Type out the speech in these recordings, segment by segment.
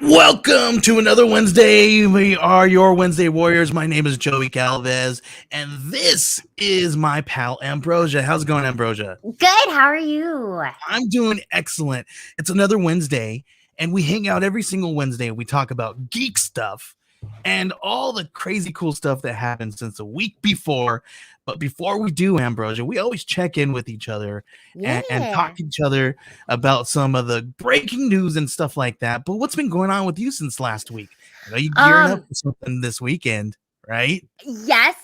Welcome to another Wednesday. We are your Wednesday Warriors. My name is Joey Galvez, and this is my pal Ambrosia. How's it going, Ambrosia? Good. How are you? I'm doing excellent. It's another Wednesday, and we hang out every single Wednesday. We talk about geek stuff and all the crazy cool stuff that happened since the week before. But before we do, Ambrosia, we always check in with each other and talk to each other about some of the breaking news and stuff like that. But what's been going on with you since last week? I know you're gearing up for something this weekend, right? Yes.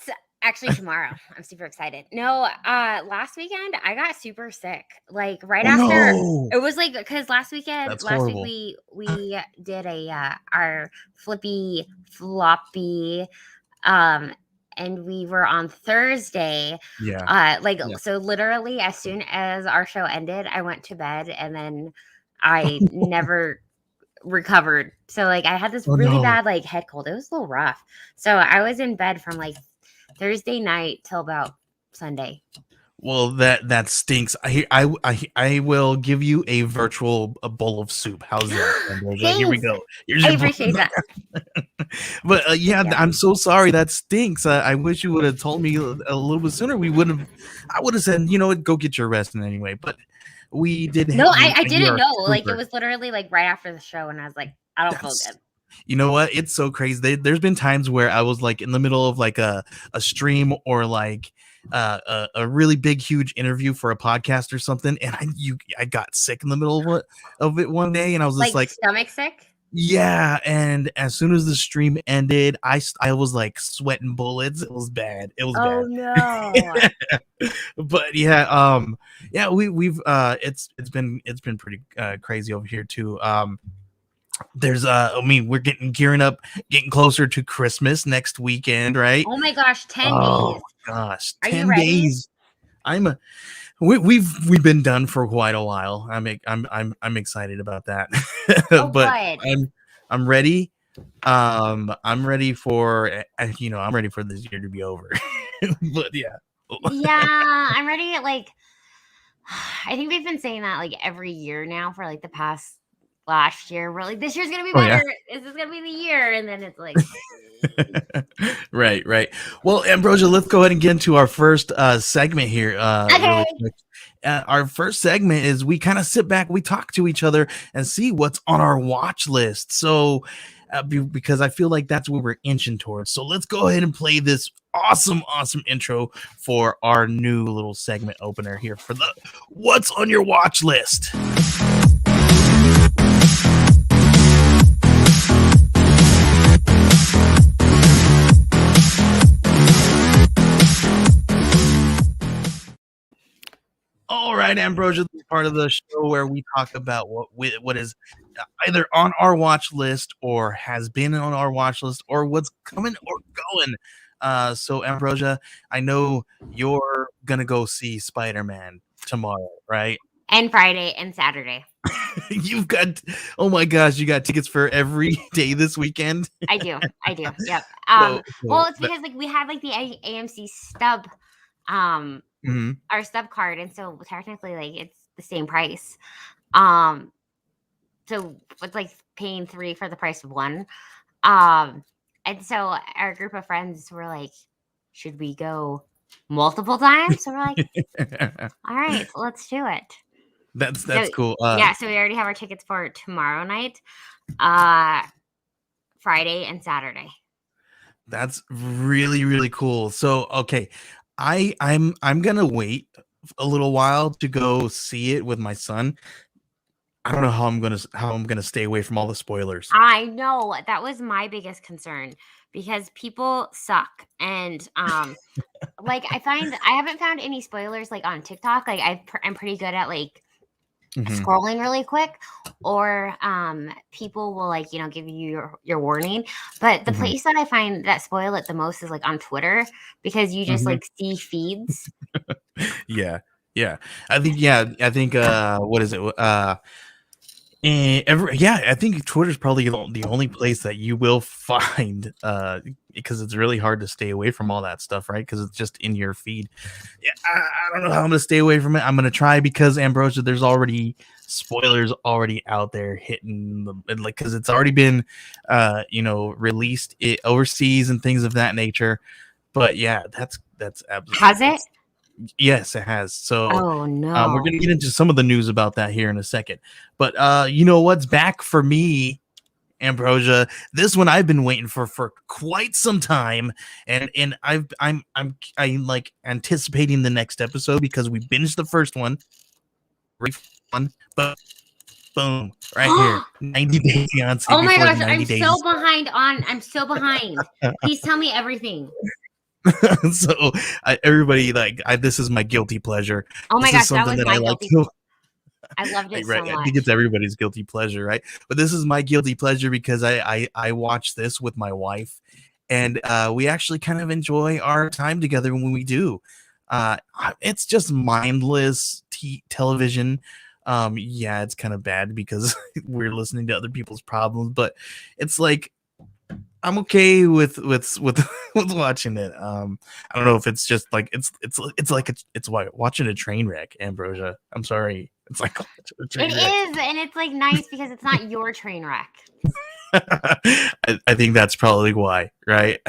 Actually, tomorrow. I'm super excited. No, last weekend I got super sick. Like right after it was like because last week we did our flippy floppy and we were on Thursday. So literally as soon as our show ended, I went to bed and then I never recovered. So like I had this really bad like head cold. It was a little rough. So I was in bed from like Thursday night till about Sunday. Well, that stinks. I will give you a virtual bowl of soup. How's that? Here we go. I appreciate that. But I'm so sorry. That stinks. I wish you would have told me a little bit sooner. I would have said, go get your rest in anyway. But we did. No, I didn't know. Like it was literally like right after the show, and I was like, I don't feel good. You know what? It's so crazy. There's been times where I was like in the middle of like a stream or like a really big, huge interview for a podcast or something, and I got sick in the middle of it one day, and I was just like stomach sick. Yeah, and as soon as the stream ended, I was like sweating bullets. It was bad. It was bad. Oh no! But we've it's been pretty crazy over here too. We're gearing up, getting closer to Christmas next weekend, right? Oh my gosh, 10 days. Oh gosh, Are 10 you ready? days. We've been done for quite a while. I'm excited about that. But good. I'm ready. I'm ready for I'm ready for this year to be over. But yeah, I'm ready. Like I think we've been saying that like every year now for like the past. Last year, we're like, this year's gonna be better. This is gonna be the year, and then it's like, right. Well, Ambrosia, let's go ahead and get into our first segment here. Okay. Really our first segment is we kind of sit back, we talk to each other, and see what's on our watch list. So, because I feel like that's what we're inching towards. So let's go ahead and play this awesome intro for our new little segment opener here for the What's on Your Watch List. All right, Ambrosia, this is part of the show where we talk about what is either on our watch list or has been on our watch list or what's coming or going. So Ambrosia, I know you're gonna go see Spider-Man tomorrow, right? And Friday and Saturday. You've got, oh my gosh, you got tickets for every day this weekend. I do. Yep. Well, it's because like we had like the AMC stub, our stub card, and so technically like it's the same price. So it's like paying 3 for the price of 1. And so our group of friends were like, should we go multiple times? So we're like, all right, let's do it. That's cool. Yeah, so we already have our tickets for tomorrow night, Friday and Saturday. That's really, really cool. So okay, I'm gonna wait a little while to go see it with my son. I don't know how I'm gonna stay away from all the spoilers. I know, that was my biggest concern because people suck, and like I haven't found any spoilers like on TikTok. Like I'm pretty good at like scrolling really quick, or people will like give you your warning. But the place that I find that spoil it the most is like on Twitter, because you just like see feeds. Yeah. I think what is it? I think Twitter's probably the only place that you will find, because it's really hard to stay away from all that stuff, right? Because it's just in your feed. Yeah, I don't know how I'm gonna stay away from it. I'm gonna try, because Ambrosia, there's already spoilers already out there hitting like, because it's already been released overseas and things of that nature. But yeah, that's absolutely. Has it? Yes, it has. So oh no, we're gonna get into some of the news about that here in a second. But you know what's back for me, Ambrosia? This one I've been waiting for quite some time, and I'm like anticipating the next episode because we binged the first one. Fun, but boom, right here, 90 Day Fiance. Oh my gosh, I'm so behind. Please tell me everything. So everybody, like, this is my guilty pleasure. Oh my gosh, that was my guilty pleasure. I loved it right, so much. I think it's everybody's guilty pleasure, right? But this is my guilty pleasure because I watched this with my wife, and we actually kind of enjoy our time together when we do. It's just mindless television. Yeah, it's kind of bad because we're listening to other people's problems, but it's like, I'm okay with watching it. I don't know if it's just like it's like it's watching a train wreck, Ambrosia. I'm sorry. It's like it is, and it's like nice because it's not your train wreck. I think that's probably why, right?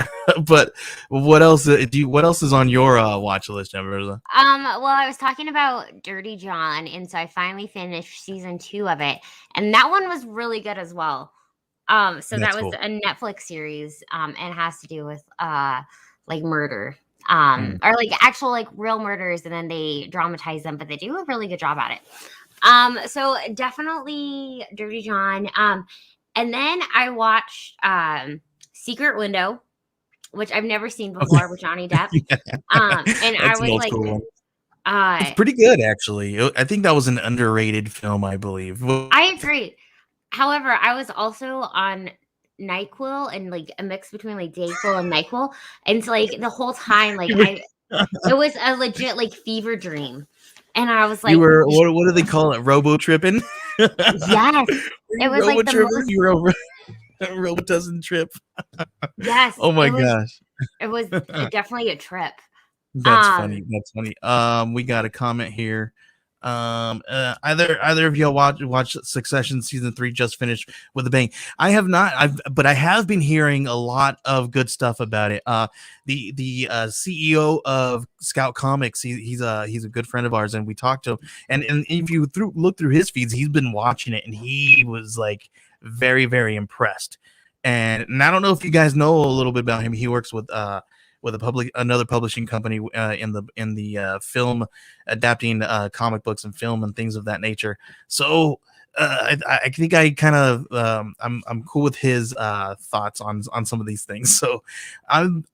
But what else is on your watch list, Ambrosia? Well, I was talking about Dirty John, and so I finally finished season 2 of it, and that one was really good as well. So that was a Netflix series, and it has to do with like murder, or like actual like real murders, and then they dramatize them, but they do a really good job at it. So definitely Dirty John. And then I watched Secret Window, which I've never seen before with Johnny Depp. And I was like, it's pretty good, actually. I think that was an underrated film, I believe. I agree. However, I was also on NyQuil, and like a mix between like Dayquil and NyQuil, and so like the whole time, like it was a legit like fever dream, and I was like, you were what do they call it? Robo tripping? Yes, it was like the most. You were over Robo doesn't trip. Yes. Oh my gosh. It was definitely a trip. That's funny. That's funny. We got a comment here. Either of you watch Succession season 3 just finished with a bang? I have not. But I have been hearing a lot of good stuff about it. The CEO of Scout Comics, he's a good friend of ours, and we talked to him. And if you look through his feeds, he's been watching it, and he was like very, very impressed. And I don't know if you guys know a little bit about him. He works with another publishing company in the film, adapting comic books and film and things of that nature. So I think I kind of I'm cool with his thoughts on some of these things. So I'm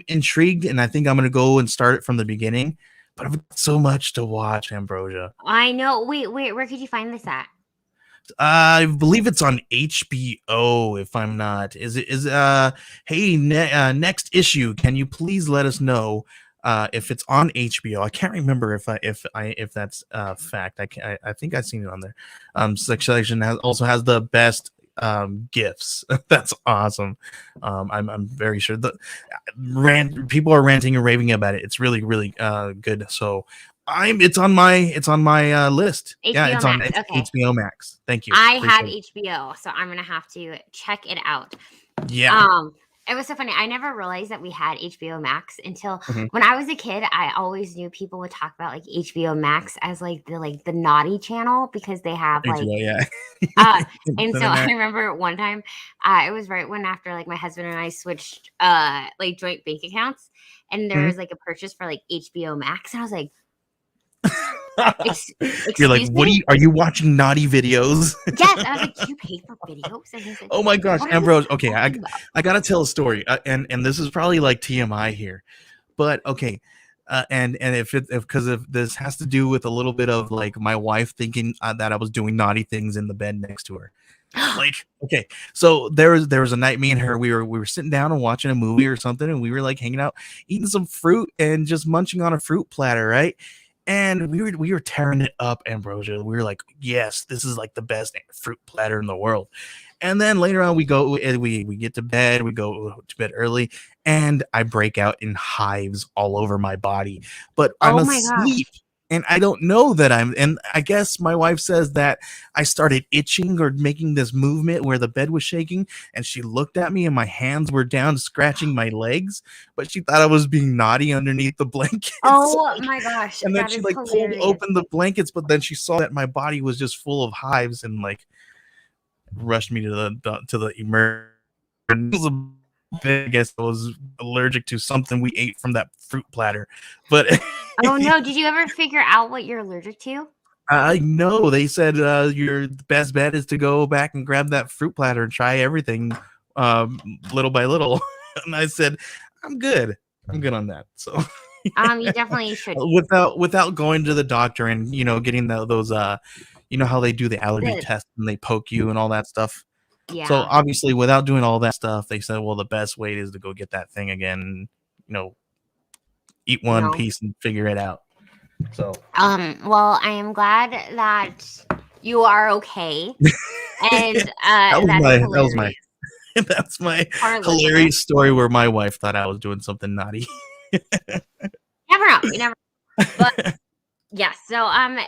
intrigued, and I think I'm gonna go and start it from the beginning. but I've got so much to watch, Ambrosia. I know. Wait, where could you find this at? I believe it's on HBO. If I'm not, hey, next issue. Can you please let us know if it's on HBO? I can't remember if that's fact. I think I've seen it on there. Section also has the best gifts. That's awesome. I'm very sure people are ranting and raving about it. It's really good. So it's on my list. HBO yeah, it's Max. on Okay. HBO Max. Thank you. I had HBO, so I'm gonna have to check it out. Yeah. It was so funny. I never realized that we had HBO Max until when I was a kid. I always knew people would talk about like HBO Max as like the naughty channel because they have like and so I remember one time it was right when after like my husband and I switched like joint bank accounts, and there was like a purchase for like HBO Max, and I was like, you're like, are you watching naughty videos? Yes, I was like, you pay for videos? And he's like, oh my gosh, Ambrose. Okay, I gotta tell a story, and this is probably like TMI here, but okay, and if this has to do with a little bit of like my wife thinking that I was doing naughty things in the bed next to her. Like, okay, so there was a night me and her we were sitting down and watching a movie or something, and we were like hanging out, eating some fruit and just munching on a fruit platter, right? And we were tearing it up, Ambrosia. We were like, yes, this is like the best fruit platter in the world. And then later on, we get to bed. We go to bed early, and I break out in hives all over my body. But I'm asleep, and I don't know that and I guess my wife says that I started itching or making this movement where the bed was shaking, and she looked at me and my hands were down scratching my legs, but she thought I was being naughty underneath the blankets. Oh my gosh. And then she like pulled open the blankets, but then she saw that my body was just full of hives and like rushed me to the emergency. I guess I was allergic to something we ate from that fruit platter. But oh no, did you ever figure out what you're allergic to? I know they said your best bet is to go back and grab that fruit platter and try everything little by little. And I said, I'm good on that. So you definitely should, without going to the doctor and getting those how they do the allergy test and they poke you and all that stuff. Yeah. So obviously, without doing all that stuff, they said, well, the best way is to go get that thing again, eat one piece and figure it out. So well, I am glad that you are okay. And that's my hilarious story where my wife thought I was doing something naughty. Never know. But yes, so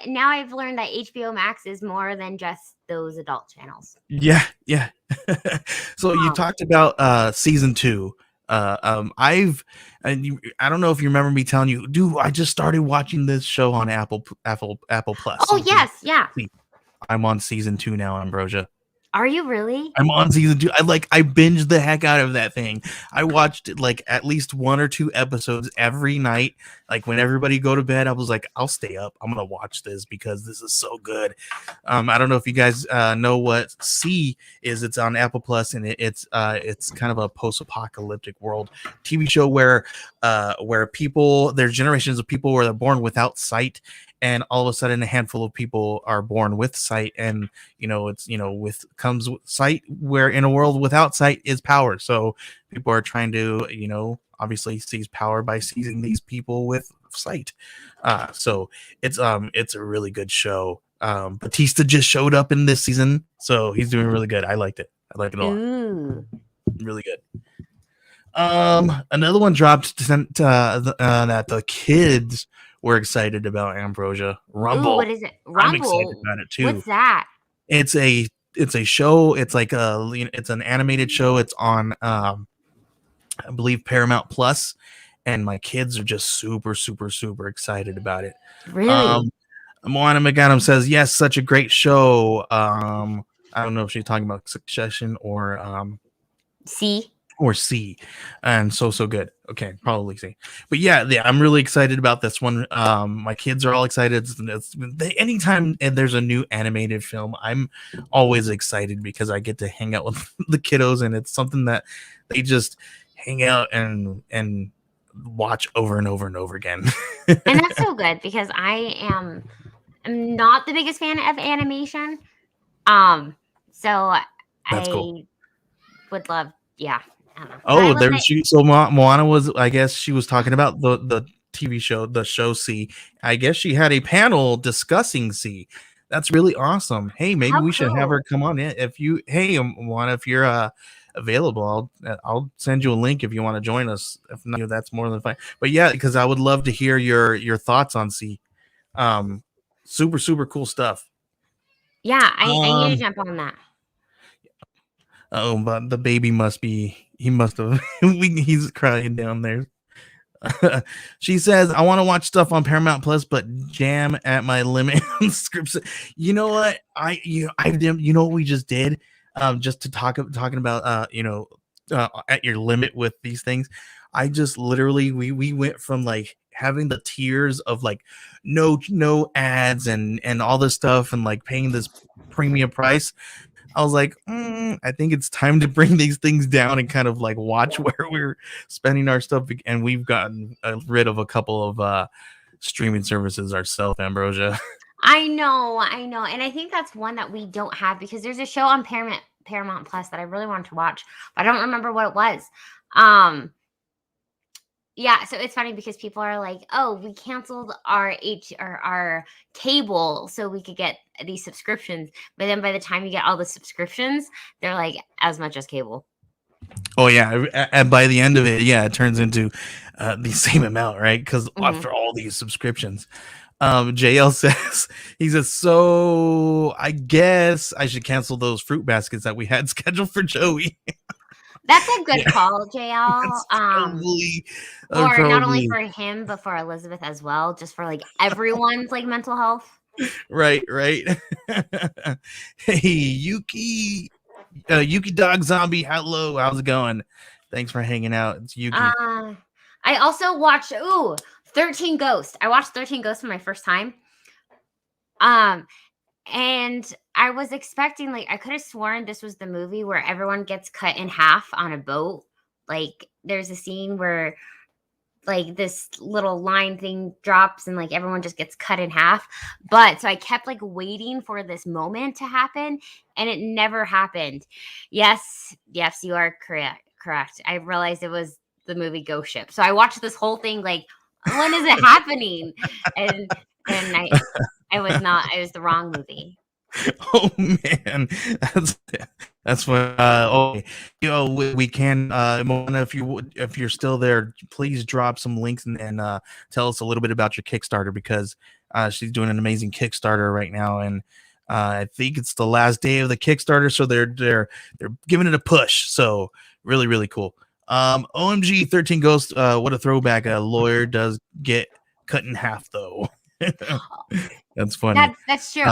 now I've learned that HBO Max is more than just those adult channels. Yeah. So you talked about season 2. I don't know if you remember me telling you, dude, I just started watching this show on Apple Plus. Oh yes, yeah. I'm on season 2 now, Ambrosia. Are you really? I'm on season 2. I binged the heck out of that thing. I watched like at least 1 or 2 episodes every night. Like when everybody go to bed, I was like, I'll stay up. I'm gonna watch this because this is so good. I don't know if you guys know what C is. It's on Apple Plus, and it's kind of a post-apocalyptic world TV show where there's generations of people where they're born without sight. And all of a sudden, a handful of people are born with sight, and comes with sight. Where in a world without sight is power. So people are trying to, obviously seize power by seizing these people with sight. So it's a really good show. Batista just showed up in this season, so he's doing really good. I liked it. I like it a lot. Really good. Another one dropped that the kids were excited about, Ambrosia. Rumble. Ooh, what is it? Rumble. I'm excited about it too. What's that? It's a show. It's like it's an animated show. It's on I believe Paramount Plus, and my kids are just super excited about it. Really? Moana McAdam says, yes, such a great show. I don't know if she's talking about Succession or C. Or C, and so good. Okay, probably C. But yeah, I'm really excited about this one. My kids are all excited. Anytime there's a new animated film, I'm always excited because I get to hang out with the kiddos, and it's something that they just hang out and watch over and over and over again. And that's so good because I am not the biggest fan of animation. So That's I cool. would love, yeah. I don't know. Oh, so Moana was, I guess she was talking about the TV show, the show C. I guess she had a panel discussing C. That's really awesome. Hey, maybe How we should have cool. her come on in. Hey, Moana, if you're available, I'll send you a link if you want to join us. If not, that's more than fine. But yeah, because I would love to hear your thoughts on C. Super cool stuff. Yeah, I need to jump on that. Oh, but the baby he must have he's crying down there. She says, I want to watch stuff on Paramount Plus, but jam at my limit on scripts. You know what? You know what we just did? Just to talking about at your limit with these things. I just literally we went from like having the tiers of like no ads and all this stuff and like paying this premium price. I was like, I think it's time to bring these things down and kind of like watch where we're spending our stuff. And we've gotten rid of a couple of streaming services ourselves, Ambrosia. I know. And I think that's one that we don't have because there's a show on Paramount Plus that I really wanted to watch, but I don't remember what it was. Yeah, so it's funny because people are like, "Oh, we canceled our cable so we could get these subscriptions." But then by the time you get all the subscriptions, they're like as much as cable. Oh yeah, and by the end of it, yeah, it turns into the same amount, right? Because after all these subscriptions, JL says so I guess I should cancel those fruit baskets that we had scheduled for Joey. That's a good call, JL. Probably, not only for him, but for Elizabeth as well, just for like everyone's like mental health. Right. Hey, Yuki Dog Zombie, hello, how's it going? Thanks for hanging out. It's Yuki. I also watched 13 Ghosts. I watched 13 Ghosts for my first time. And I was expecting, like, I could have sworn this was the movie where everyone gets cut in half on a boat. Like, there's a scene where, like, this little line thing drops and, like, everyone just gets cut in half. But, so I kept, like, waiting for this moment to happen, and it never happened. Yes, you are correct. I realized it was the movie Ghost Ship. So I watched this whole thing, like, when is it happening? And I was not. It was the wrong movie. Oh man, that's what. Okay, we can. Mona, if you're still there, please drop some links and tell us a little bit about your Kickstarter because she's doing an amazing Kickstarter right now, and I think it's the last day of the Kickstarter, so they're giving it a push. So really cool. OMG 13 Ghosts. What a throwback. A lawyer does get cut in half though. That's funny. That's true.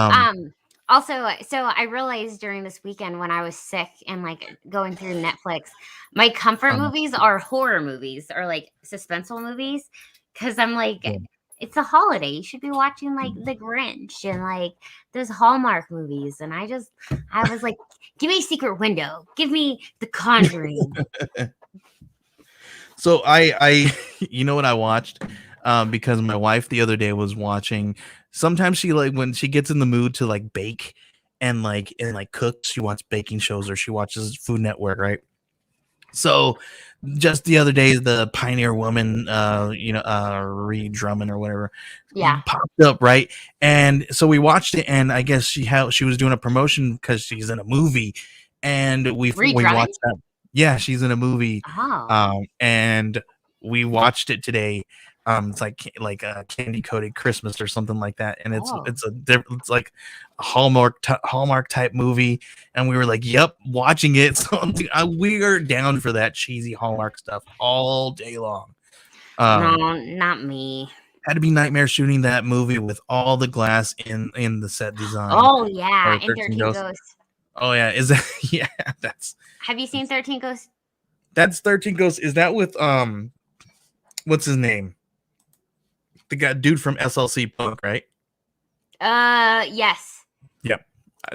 Also, so I realized during this weekend when I was sick and like going through Netflix, my comfort movies are horror movies or like suspenseful movies because I'm like, it's a holiday. You should be watching like The Grinch and like those Hallmark movies. And I was like, give me Secret Window. Give me The Conjuring. So I you know what I watched? Because my wife the other day was watching. Sometimes she like when she gets in the mood to like bake and cook, she watches baking shows or she watches Food Network, right? So just the other day, the Pioneer Woman, Ree Drummond or whatever, popped up, right? And so we watched it, and I guess she was doing a promotion because she's in a movie, and we watched that. Yeah, she's in a movie, and we watched it today. It's like a candy coated Christmas or something like that, and it's like a Hallmark type movie, and we were like, "Yep, watching it." So we are down for that cheesy Hallmark stuff all day long. No, not me. Had to be nightmare shooting that movie with all the glass in the set design. Oh yeah, and 13 Ghosts. Oh yeah, is that that's? Have you seen 13 Ghosts? That's 13 Ghosts. Is that with what's his name? The guy dude from SLC Punk, right? Yes. Yep.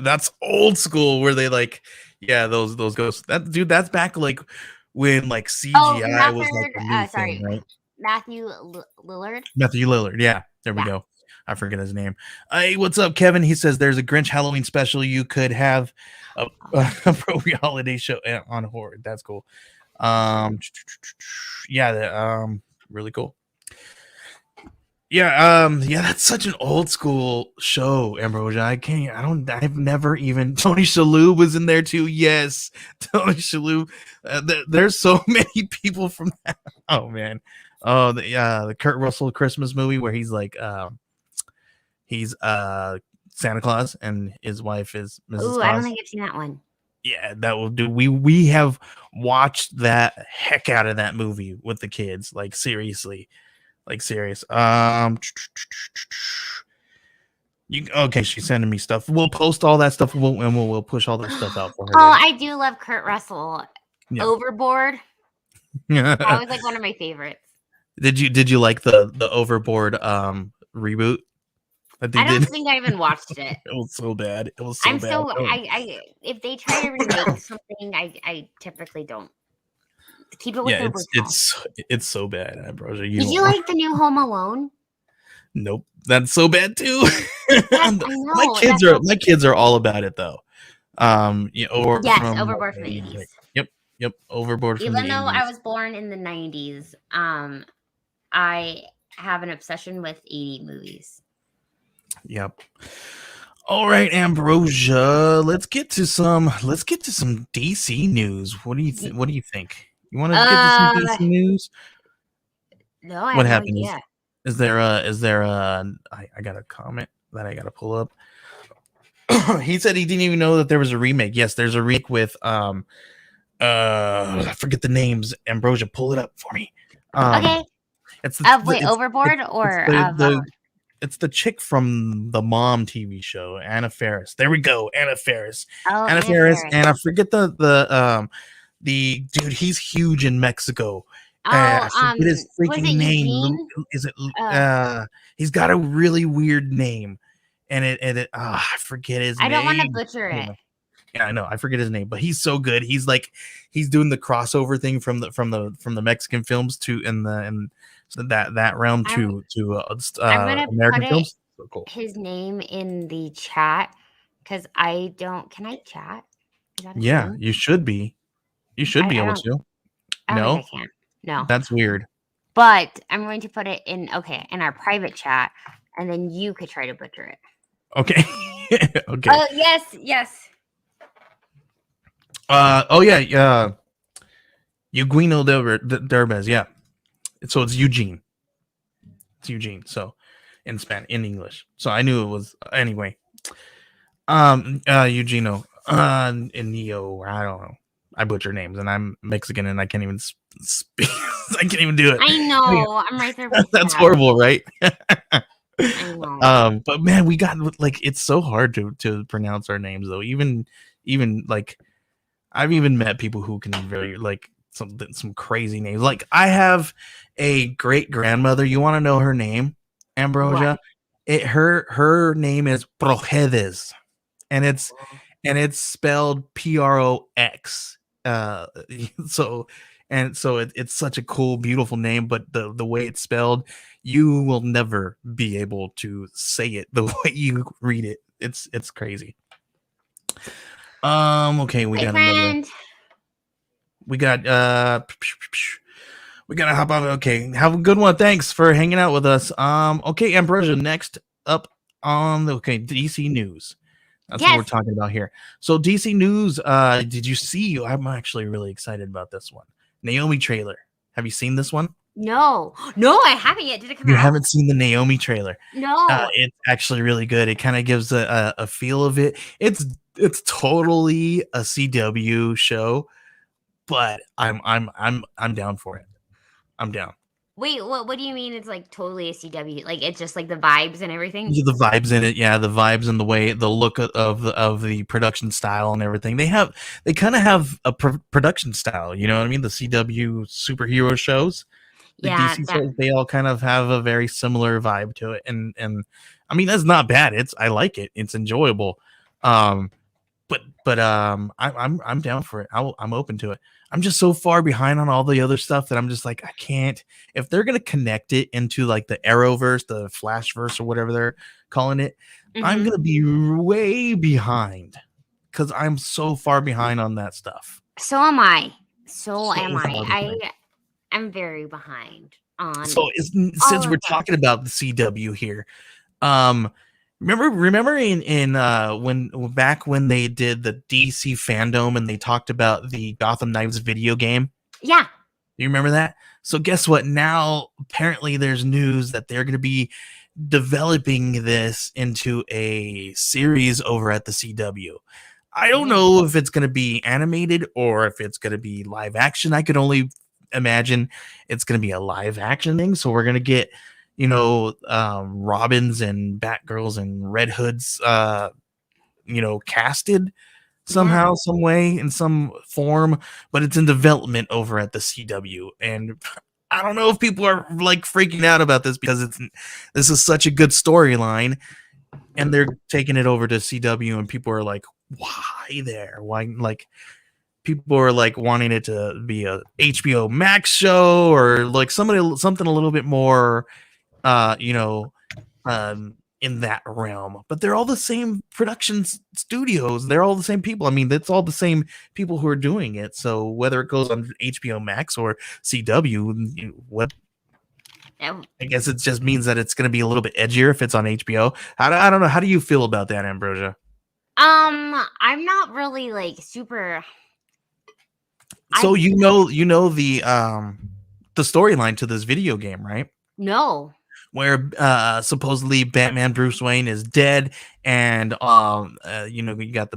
That's old school where they those ghosts. That's back like when like CGI was like a new thing, right? Matthew Lillard. Matthew Lillard. Yeah, there we go. I forget his name. Hey, what's up, Kevin? He says there's a Grinch Halloween special. You could have a appropriate holiday show on horror. That's cool. Yeah, really cool. Yeah, that's such an old school show, Ambrosia. I've never even. Tony Shalhoub was in there too. Yes, Tony Shalhoub. There's so many people from that. Oh man. Oh, the Kurt Russell Christmas movie where he's like, he's Santa Claus and his wife is Mrs. Claus. I don't think I've seen that one. Yeah, that will do. We have watched that heck out of that movie with the kids, like seriously. Like serious. Okay, she's sending me stuff. We'll post all that stuff. We'll push all that stuff out for her. Oh, I do love Kurt Russell. Yeah. Overboard. That was like one of my favorites. Did you like the Overboard reboot? I don't think I even watched it. It was so bad. It was so bad. I if they try to remake something, I typically don't. Keep it with the original. It's so bad, Ambrosia. Did you like the new Home Alone? Nope, that's so bad too. My kids are all about it though. Overboard from the 80s. Yep, Overboard from the 80s. Even though I was born in the 90s, I have an obsession with 80 movies. Yep. All right, Ambrosia. Let's get to some DC news. What do you think? You want to get to some DC news? No, I what have happened? No idea. Is there I got a comment that I got to pull up. He said he didn't even know that there was a remake. Yes, there's a remake with I forget the names. Ambrosia, pull it up for me. Okay. Overboard it's the chick from the Mom TV show, Anna Faris. There we go, Anna Faris. Oh, Anna Faris, and I forget the dude. He's huge in Mexico. I forget his freaking name. Eugene? Is it? He's got a really weird name, and I forget his name. I don't want to butcher it. Yeah, I know. I forget his name, but he's so good. He's doing the crossover thing from the Mexican films to that realm to American films. So cool. His name in the chat because I don't. Can I chat? Yeah, thing? You should be. You should be able to. I don't think I can. No, that's weird. But I'm going to put it in our private chat, and then you could try to butcher it. Okay. Okay. Oh yes. Yeah. Eugenio Derbez, yeah. So it's Eugene. It's Eugene. So in English. So I knew it was anyway. Eugenio. And Neo. I don't know. I butcher names, and I'm Mexican, and I can't even speak. I can't even do it. I know. I'm right there. That's horrible, right? I know. But man, we got it's so hard to pronounce our names though. Even like I've even met people who can very some crazy names. Like I have a great grandmother. You want to know her name, Ambrosia? What? Her name is Projedes, and it's spelled Prox. So it's such a cool, beautiful name, but the way it's spelled, you will never be able to say it the way you read it. It's crazy. Okay, we got gotta hop off. Okay, have a good one. Thanks for hanging out with us. Okay, Ambrosia, next up on DC News. That's what we're talking about here. So DC News, did you see? I'm actually really excited about this one. Naomi trailer. Have you seen this one? No, I haven't yet. Did it come out? You haven't seen the Naomi trailer? No. It's actually really good. It kind of gives a feel of it. It's totally a CW show, but I'm down for it. I'm down. Wait, what do you mean? It's like totally a CW? Like it's just like the vibes and everything? Yeah, the vibes in it, yeah, the vibes and the look of the production style and everything. They kind of have a production style, you know what I mean? The CW superhero shows, the DC shows, they all kind of have a very similar vibe to it, and I mean that's not bad. I like it. It's enjoyable, but But I'm down for it. I'm open to it. I'm just so far behind on all the other stuff that I'm just like, I can't. If they're gonna connect it into like the Arrowverse, the Flashverse, or whatever they're calling it, I'm gonna be way behind because I'm so far behind on that stuff. So am I. So am I. I'm very behind on. So since we're talking about the CW here, remember in when they did the DC fandom and they talked about the Gotham Knights video game? Yeah. You remember that? So guess what? Now apparently there's news that they're going to be developing this into a series over at the CW. I don't know if it's going to be animated or if it's going to be live action. I could only imagine it's going to be a live action thing. So we're going to get, Robins and Batgirls and Red Hoods, casted somehow, some way, in some form, but it's in development over at the CW. And I don't know if people are like freaking out about this because this is such a good storyline and they're taking it over to CW and people are like, why there? Why, like, people are like wanting it to be a HBO Max show or like something a little bit more, in that realm. But they're all the same production studios. They're all the same people. I mean, that's all the same people who are doing it. So whether it goes on HBO Max or CW, I guess it just means that it's going to be a little bit edgier if it's on HBO. I don't know. How do you feel about that, Ambrosia? I'm not really like super. So you know the storyline to this video game, right? No. Where supposedly Batman Bruce Wayne is dead, and you got you got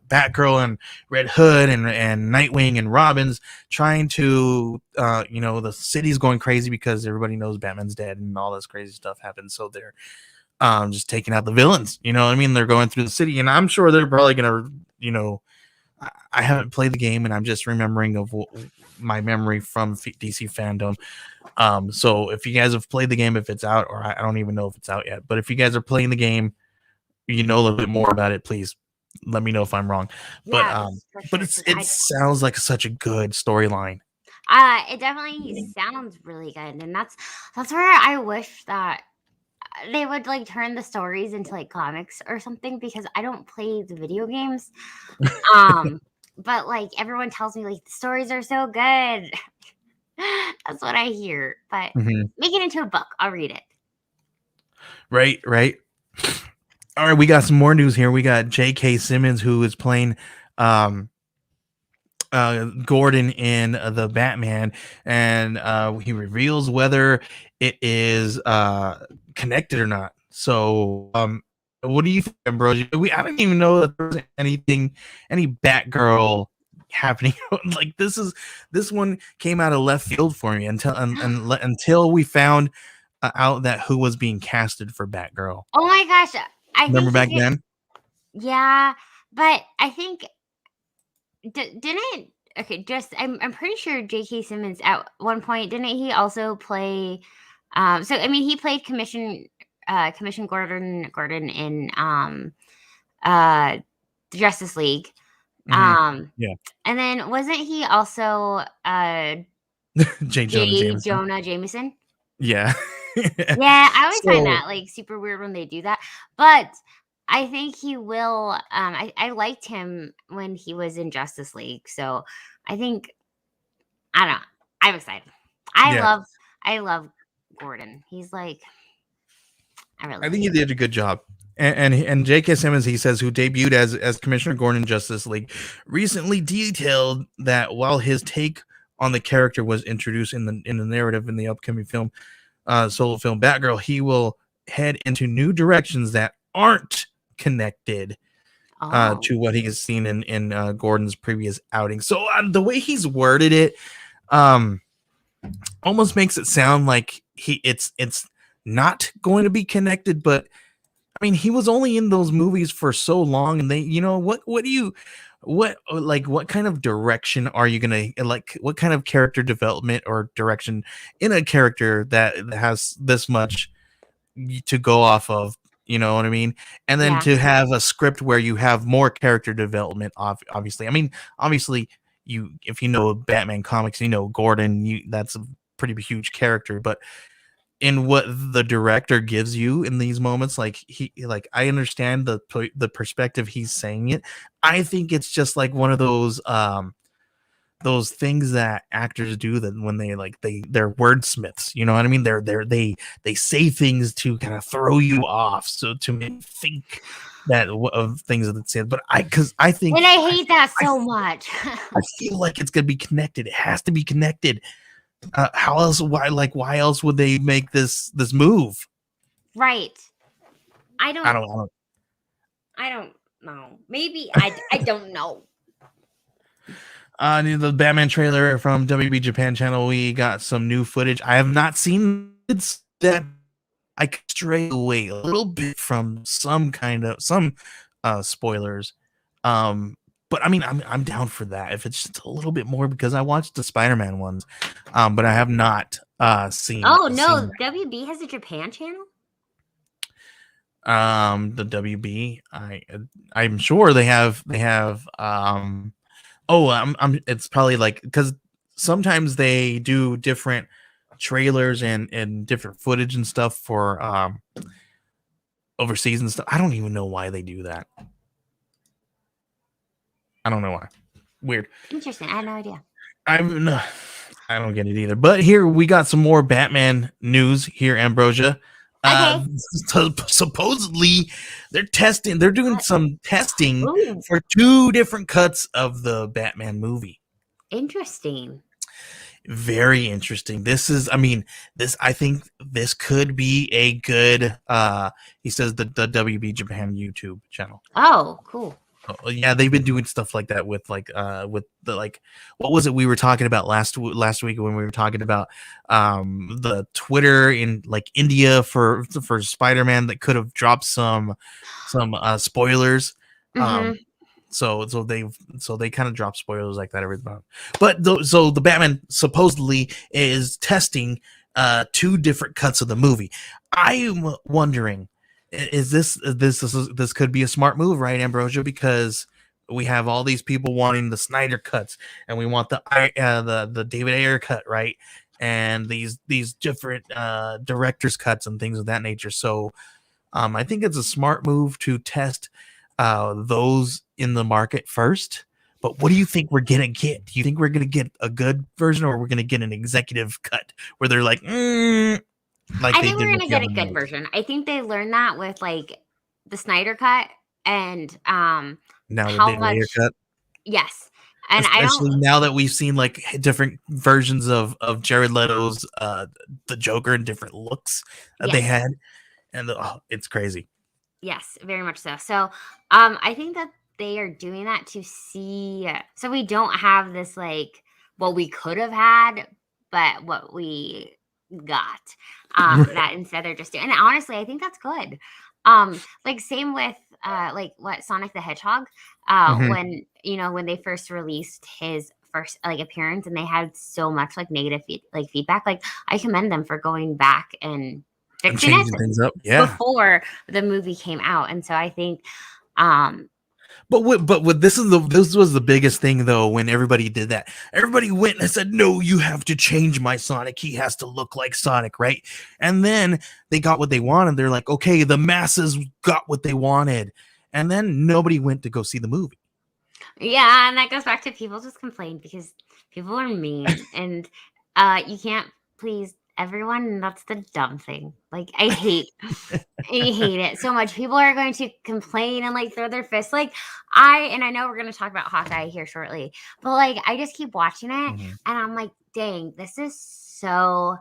Batgirl and Red Hood and Nightwing and Robins trying to the city's going crazy because everybody knows Batman's dead and all this crazy stuff happens. So they're just taking out the villains. You know what I mean? They're going through the city, and I'm sure they're probably gonna I haven't played the game, and I'm just remembering of my memory from DC fandom. So if you guys have played the game, if it's out, or I don't even know if it's out yet, but if you guys are playing the game, a little bit more about it, please let me know if I'm wrong. Yeah, but it sounds like such a good storyline. It definitely sounds really good, and that's where I wish that they would like turn the stories into like comics or something, because I don't play the video games. But like everyone tells me like the stories are so good. That's what I hear. But make it into a book. I'll read it. Right. All right, we got some more news here. We got J.K. Simmons, who is playing Gordon in the Batman, and he reveals whether it is connected or not. So what do you think, Ambrosia? I don't even know that there's any Batgirl happening. Like this one came out of left field for me until we found out that who was being casted for Batgirl. Oh my gosh. Remember back then? Yeah, but I think I'm pretty sure J.K. Simmons at one point, didn't he also play he played Commission Gordon in Justice League. Yeah. And then wasn't he also Jonah Jameson? Yeah. Yeah, I always find that like super weird when they do that. But I think he will. I liked him when he was in Justice League, so I think I don't know. I'm excited. I love Gordon. He's like, I think he did a good job. And J.K. Simmons, he says, who debuted as Commissioner Gordon in Justice League, recently detailed that while his take on the character was introduced in the narrative in the upcoming film, solo film Batgirl, he will head into new directions that aren't connected to what he has seen in Gordon's previous outing. So the way he's worded it almost makes it sound like it's not going to be connected, but I mean, he was only in those movies for so long, and they, what kind of direction are you gonna like? What kind of character development or direction in a character that has this much to go off of You know what I mean? And then Yeah. to have a script where you have more character development, obviously. I mean, obviously, if you know Batman comics, you know Gordon. That's a pretty huge character, but in what the director gives you in these moments, I understand the perspective he's saying it. I think it's just like one of those things that actors do that when they're wordsmiths, you know what I mean? They say things to kind of throw you off, so to make you think that of things that it said. But I think, and I hate that so much. I feel like it's gonna be connected. It has to be connected. How else? Why else would they make this move? Right. I don't know. Maybe I don't know. The Batman trailer from WB Japan channel, we got some new footage. I have not seen it. That I could stray away a little bit from some spoilers. But I mean, I'm down for that if it's just a little bit more, because I watched the Spider-Man ones, but I have not seen. Oh no, WB has a Japan channel. The WB, I'm sure they have. It's probably like, because sometimes they do different trailers and different footage and stuff for overseas and stuff. I don't even know why they do that. I don't know why. Weird. Interesting. I had no idea. I don't get it either. But here we got some more Batman news here, Ambrosia. Okay. Supposedly they're doing some testing for 2 different cuts of the Batman movie. Interesting. Very interesting. I think this could be a good, he says the WB Japan YouTube channel. Oh, cool. Oh, yeah, they've been doing stuff like that with what was it we were talking about last week when we were talking about the Twitter in like India for Spider-Man that could have dropped some spoilers. Mm-hmm. So they kind of drop spoilers like that every month. But so the Batman supposedly is testing 2 different cuts of the movie. I'm wondering, is this could be a smart move, right, Ambrosia? Because we have all these people wanting the Snyder cuts, and we want the David Ayer cut, right? And these different director's cuts and things of that nature. So I think it's a smart move to test those in the market first. But what do you think we're gonna get? Do you think we're gonna get a good version, or we're gonna get an executive cut where they're like, I think we're gonna get a good version. I think they learned that with like the Snyder cut and now the David Ayer cut. Yes. And especially now that we've seen like different versions of Jared Leto's the Joker and different looks that they had, and it's crazy. Yes, very much so. So I think that they are doing that to see, so we don't have this like what we could have had, but what we got. That instead they're just doing, and honestly, I think that's good. Like same with like what Sonic the Hedgehog, when when they first released his first like appearance, and they had so much like negative feedback. Like I commend them for going back and fixing changing things up, before the movie came out. And so I think But this was the biggest thing though, when everybody did that. Everybody went and said, no, you have to change my Sonic. He has to look like Sonic, right? And then they got what they wanted. They're like, okay, the masses got what they wanted. And then nobody went to go see the movie. Yeah, and that goes back to people just complain because people are mean. And you can't please everyone, and that's the dumb thing. Like I hate it so much. People are going to complain and like throw their fists. Like I know we're going to talk about Hawkeye here shortly, but like I just keep watching it and I'm like, dang, this is so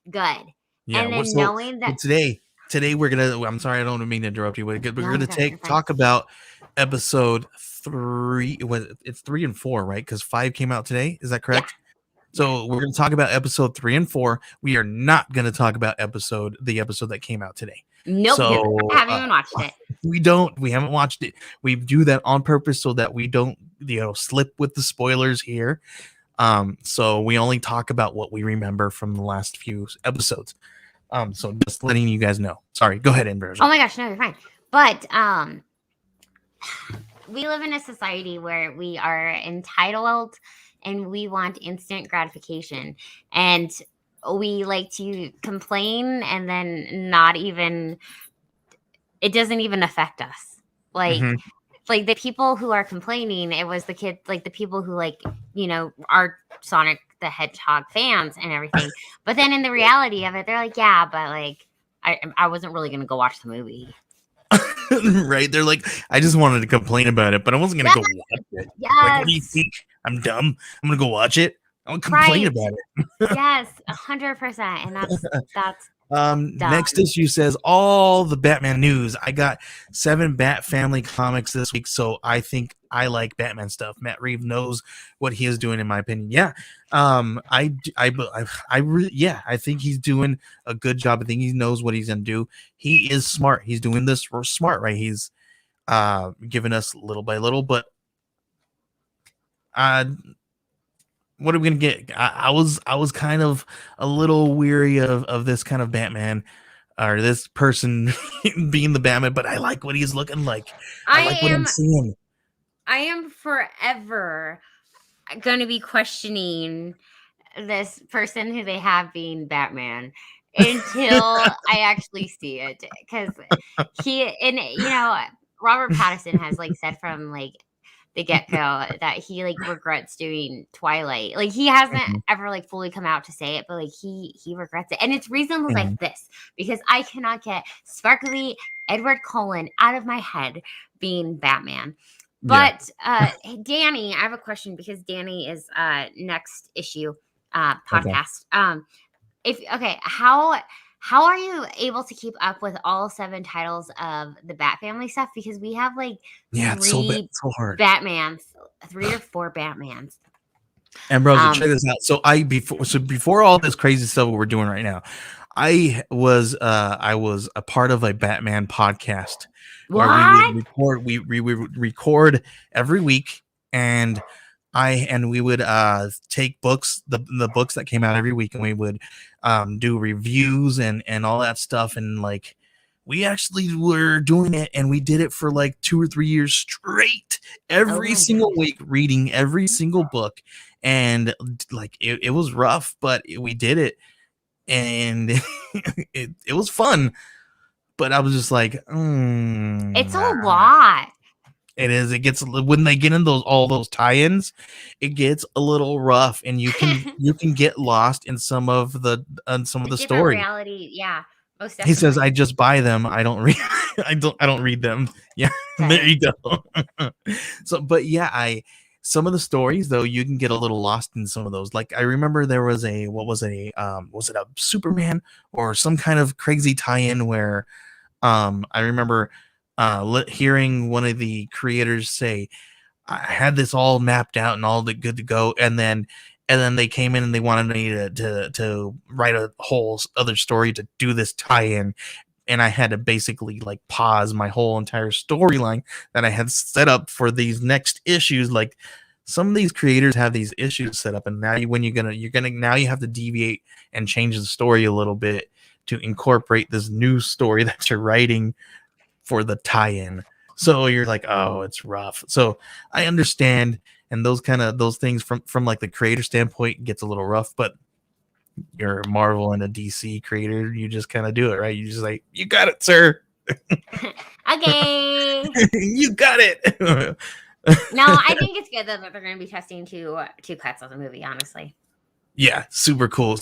good. Yeah, and then knowing that today we're gonna, I'm sorry, I don't mean to interrupt you, but we're gonna talk about episode 3. It's 3 and 4, right? Because 5 came out today. Is that correct? Yeah. So we're going to talk about episode 3 and 4. We are not going to talk about the episode that came out today. Nope. So, I haven't even watched it. We haven't watched it. We do that on purpose so that we don't, slip with the spoilers here. So we only talk about what we remember from the last few episodes. So just letting you guys know. Sorry, go ahead, Ambrosia. Oh my gosh, no, you're fine. But we live in a society where we are entitled and we want instant gratification, and we like to complain and then not even, it doesn't even affect us. Like the people who are complaining, it was the kids, like the people who are Sonic the Hedgehog fans and everything. But then in the reality of it, they're like, yeah, but like I wasn't really gonna go watch the movie. Right? They're like, I just wanted to complain about it, but I wasn't gonna go watch it. Yes. Like, what do you think? I'm dumb. I'm gonna go watch it. I'll complain about it. Yes, 100%. And that's next issue says all the Batman news. I got 7 Bat Family comics this week, so I think I like Batman stuff. Matt Reeves knows what he is doing, in my opinion. Yeah, I think he's doing a good job. I think he knows what he's gonna do. He is smart. He's doing this for smart, right? He's giving us little by little, but what are we gonna get? I was kind of a little weary of this kind of Batman or this person being the Batman, but I like what he's looking like. I like what I'm seeing. I am forever going to be questioning this person who they have being Batman until I actually see it, because Robert Pattinson has said from the get-go that he regrets doing Twilight. He hasn't ever fully come out to say it, but he regrets it. And it's reasons like this, because I cannot get sparkly Edward Cullen out of my head being Batman. But Danny, I have a question, because Danny is next issue podcast. How are you able to keep up with all 7 titles of the Bat Family stuff? Because we have it's so hard. Batmans, 3 or 4 Batmans. Ambrosia, check this out. So before all this crazy stuff we're doing right now, I was a part of a Batman podcast. What? Where we would record every week, and we would take books, the books that came out every week, and we would do reviews and all that stuff. And we actually were doing it, and we did it for 2 or 3 years straight, every single week, reading every single book. And it was rough, but we did it, and it was fun. But I was just like, it's a lot. It is. It gets, when they get in all those tie-ins, it gets a little rough, and you can get lost in some of the story. Reality, yeah. Most definitely. He says, "I just buy them. I don't read. I don't read them." Yeah, okay. There you go. So, but yeah, some of the stories though, you can get a little lost in some of those. I remember there was was it a Superman or some kind of crazy tie-in where I remember hearing one of the creators say, I had this all mapped out and all good to go, and then they came in and they wanted me to write a whole other story to do this tie-in, and I had to basically pause my whole entire storyline that I had set up for these next issues. Some of these creators have these issues set up, and now now you have to deviate and change the story a little bit to incorporate this new story that you're writing for the tie-in. So you're oh, it's rough. So I understand, and those things from the creator standpoint gets a little rough, but you're a Marvel and a DC creator, you just kind of do it, right? You just you got it, sir. Okay. You got it. No, I think it's good that they're going to be testing two cuts of the movie, honestly. Yeah, super cool.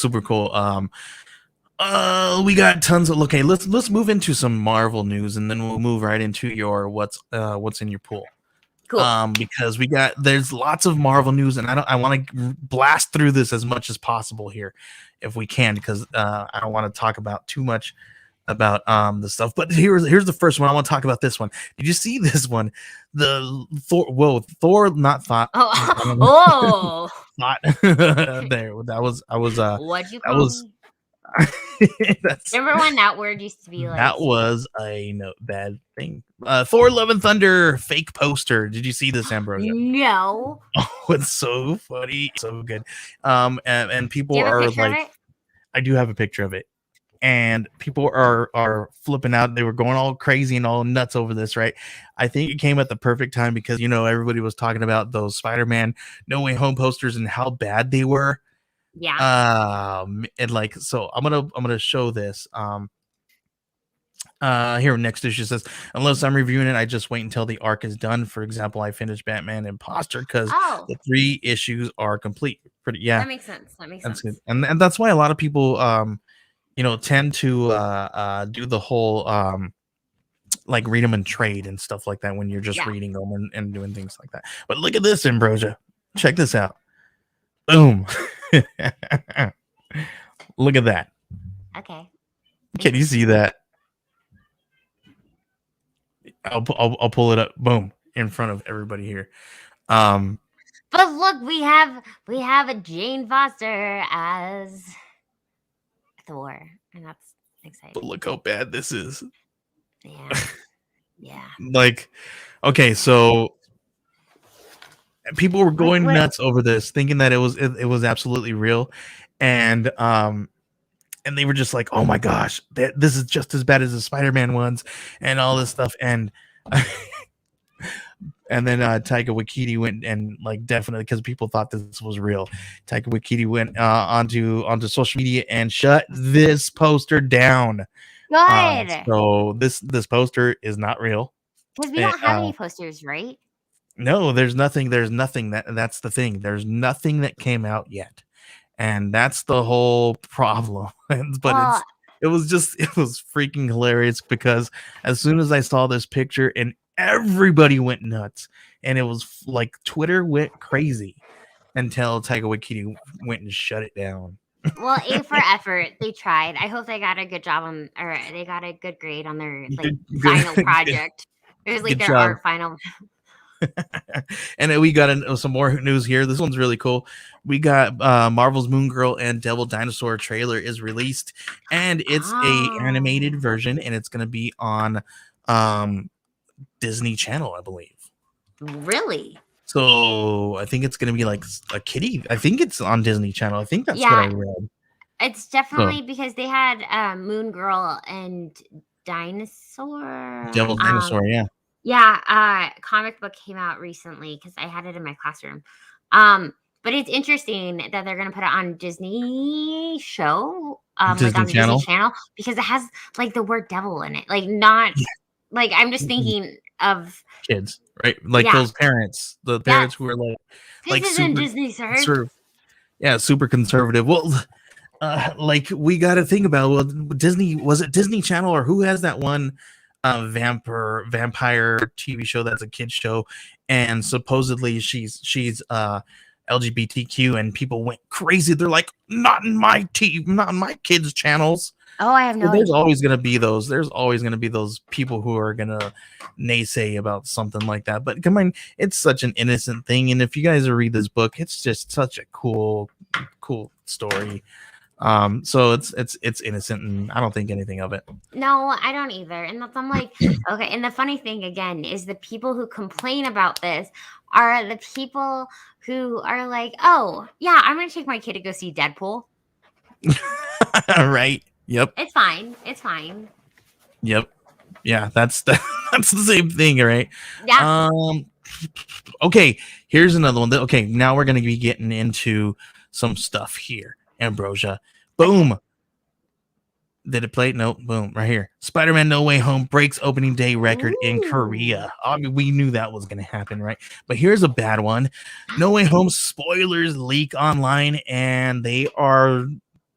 We got tons of, okay, let's move into some Marvel news, and then we'll move right into your what's in your pool. Cool. Because there's lots of Marvel news, and I want to blast through this as much as possible here if we can, because I don't want to talk about too much about the stuff. But here's the first one. I want to talk about this one. Did you see this one? The Thor, not thought. Oh. Thought. There. I was what'd you call me? Remember when that word used to be that was a bad thing. Thor Love and Thunder fake poster. Did you see this, Ambrosia? No. Oh, it's so funny, so good. And people are I do have a picture of it. and people are flipping out. They were going all crazy and all nuts over this, right? I think it came at the perfect time because everybody was talking about those Spider-Man No Way Home posters and how bad they were. Yeah. And like, so I'm gonna show this. Here next issue says, unless I'm reviewing it, I just wait until the arc is done. For example, I finished Batman Imposter because the 3 issues are complete. That makes sense. That's good. And that's why a lot of people tend to do the whole like read them in trade and stuff like that when you're just reading them and doing things like that. But look at this, Ambrosia. Check this out. Boom. Look at that. Okay. Can you see that? I'll pull it up. Boom, in front of everybody here. But look, we have a Jane Foster as Thor, and that's exciting. But look how bad this is. Yeah. Yeah. Like, okay, so people were going nuts over this, thinking that it was absolutely real, and they were just like, oh my gosh, this is just as bad as the Spider-Man ones and all this stuff. And and then Taika Waititi went and like definitely because people thought this was real. Taika Waititi went onto social media and shut this poster down. Good. So this poster is not real. Because we don't have any posters, right? No, there's nothing. That's the thing. There's nothing that came out yet. And that's the whole problem. But it was freaking hilarious because as soon as I saw this picture and everybody went nuts, and it was like Twitter went crazy until Taika Waititi went and shut it down. Well, A for effort. They tried. I hope they got a good job they got a good grade on their final project. It was like their art final. And then we got some more news here. This one's really cool. We got Marvel's Moon Girl and Devil Dinosaur trailer is released, and it's a animated version, and it's going to be on Disney Channel, I believe. Really? So I think it's going to be like a kitty. I think it's on Disney Channel. I think that's what I read. It's definitely because they had Moon Girl and Dinosaur. Devil Dinosaur, yeah. Yeah, comic book came out recently because I had it in my classroom. But it's interesting that they're gonna put it on Disney show, Disney like on the Channel? Disney Channel, because it has like the word devil in it. Like not like I'm just thinking of kids, right? Like those parents, the parents who are like this super, Disney, sir. Super conservative. Well, like we got to think about Disney, was it Disney Channel or who has that one vampire TV show that's a kid's show, and supposedly she's LGBTQ, and people went crazy. They're like, not in my kids' channels. Oh, I have no idea. There's always going to be those people who are going to naysay about something like that. But come on, it's such an innocent thing. And if you guys read this book, it's just such a cool story. So it's innocent, and I don't think anything of it. No, I don't either. And I'm like, okay. And the funny thing again is the people who complain about this are the people who are like, oh yeah, I'm gonna take my kid to go see Deadpool. Right. Yep. It's fine. Yep. Yeah, that's the same thing, right? Yeah. Okay, here's another one. Okay, now we're gonna be getting into some stuff here. Ambrosia. Boom. Did it play? No. Boom. Right here. Spider-Man No Way Home breaks opening day record in Korea. I mean, we knew that was going to happen, right? But here's a bad one. No Way Home spoilers leak online, and they are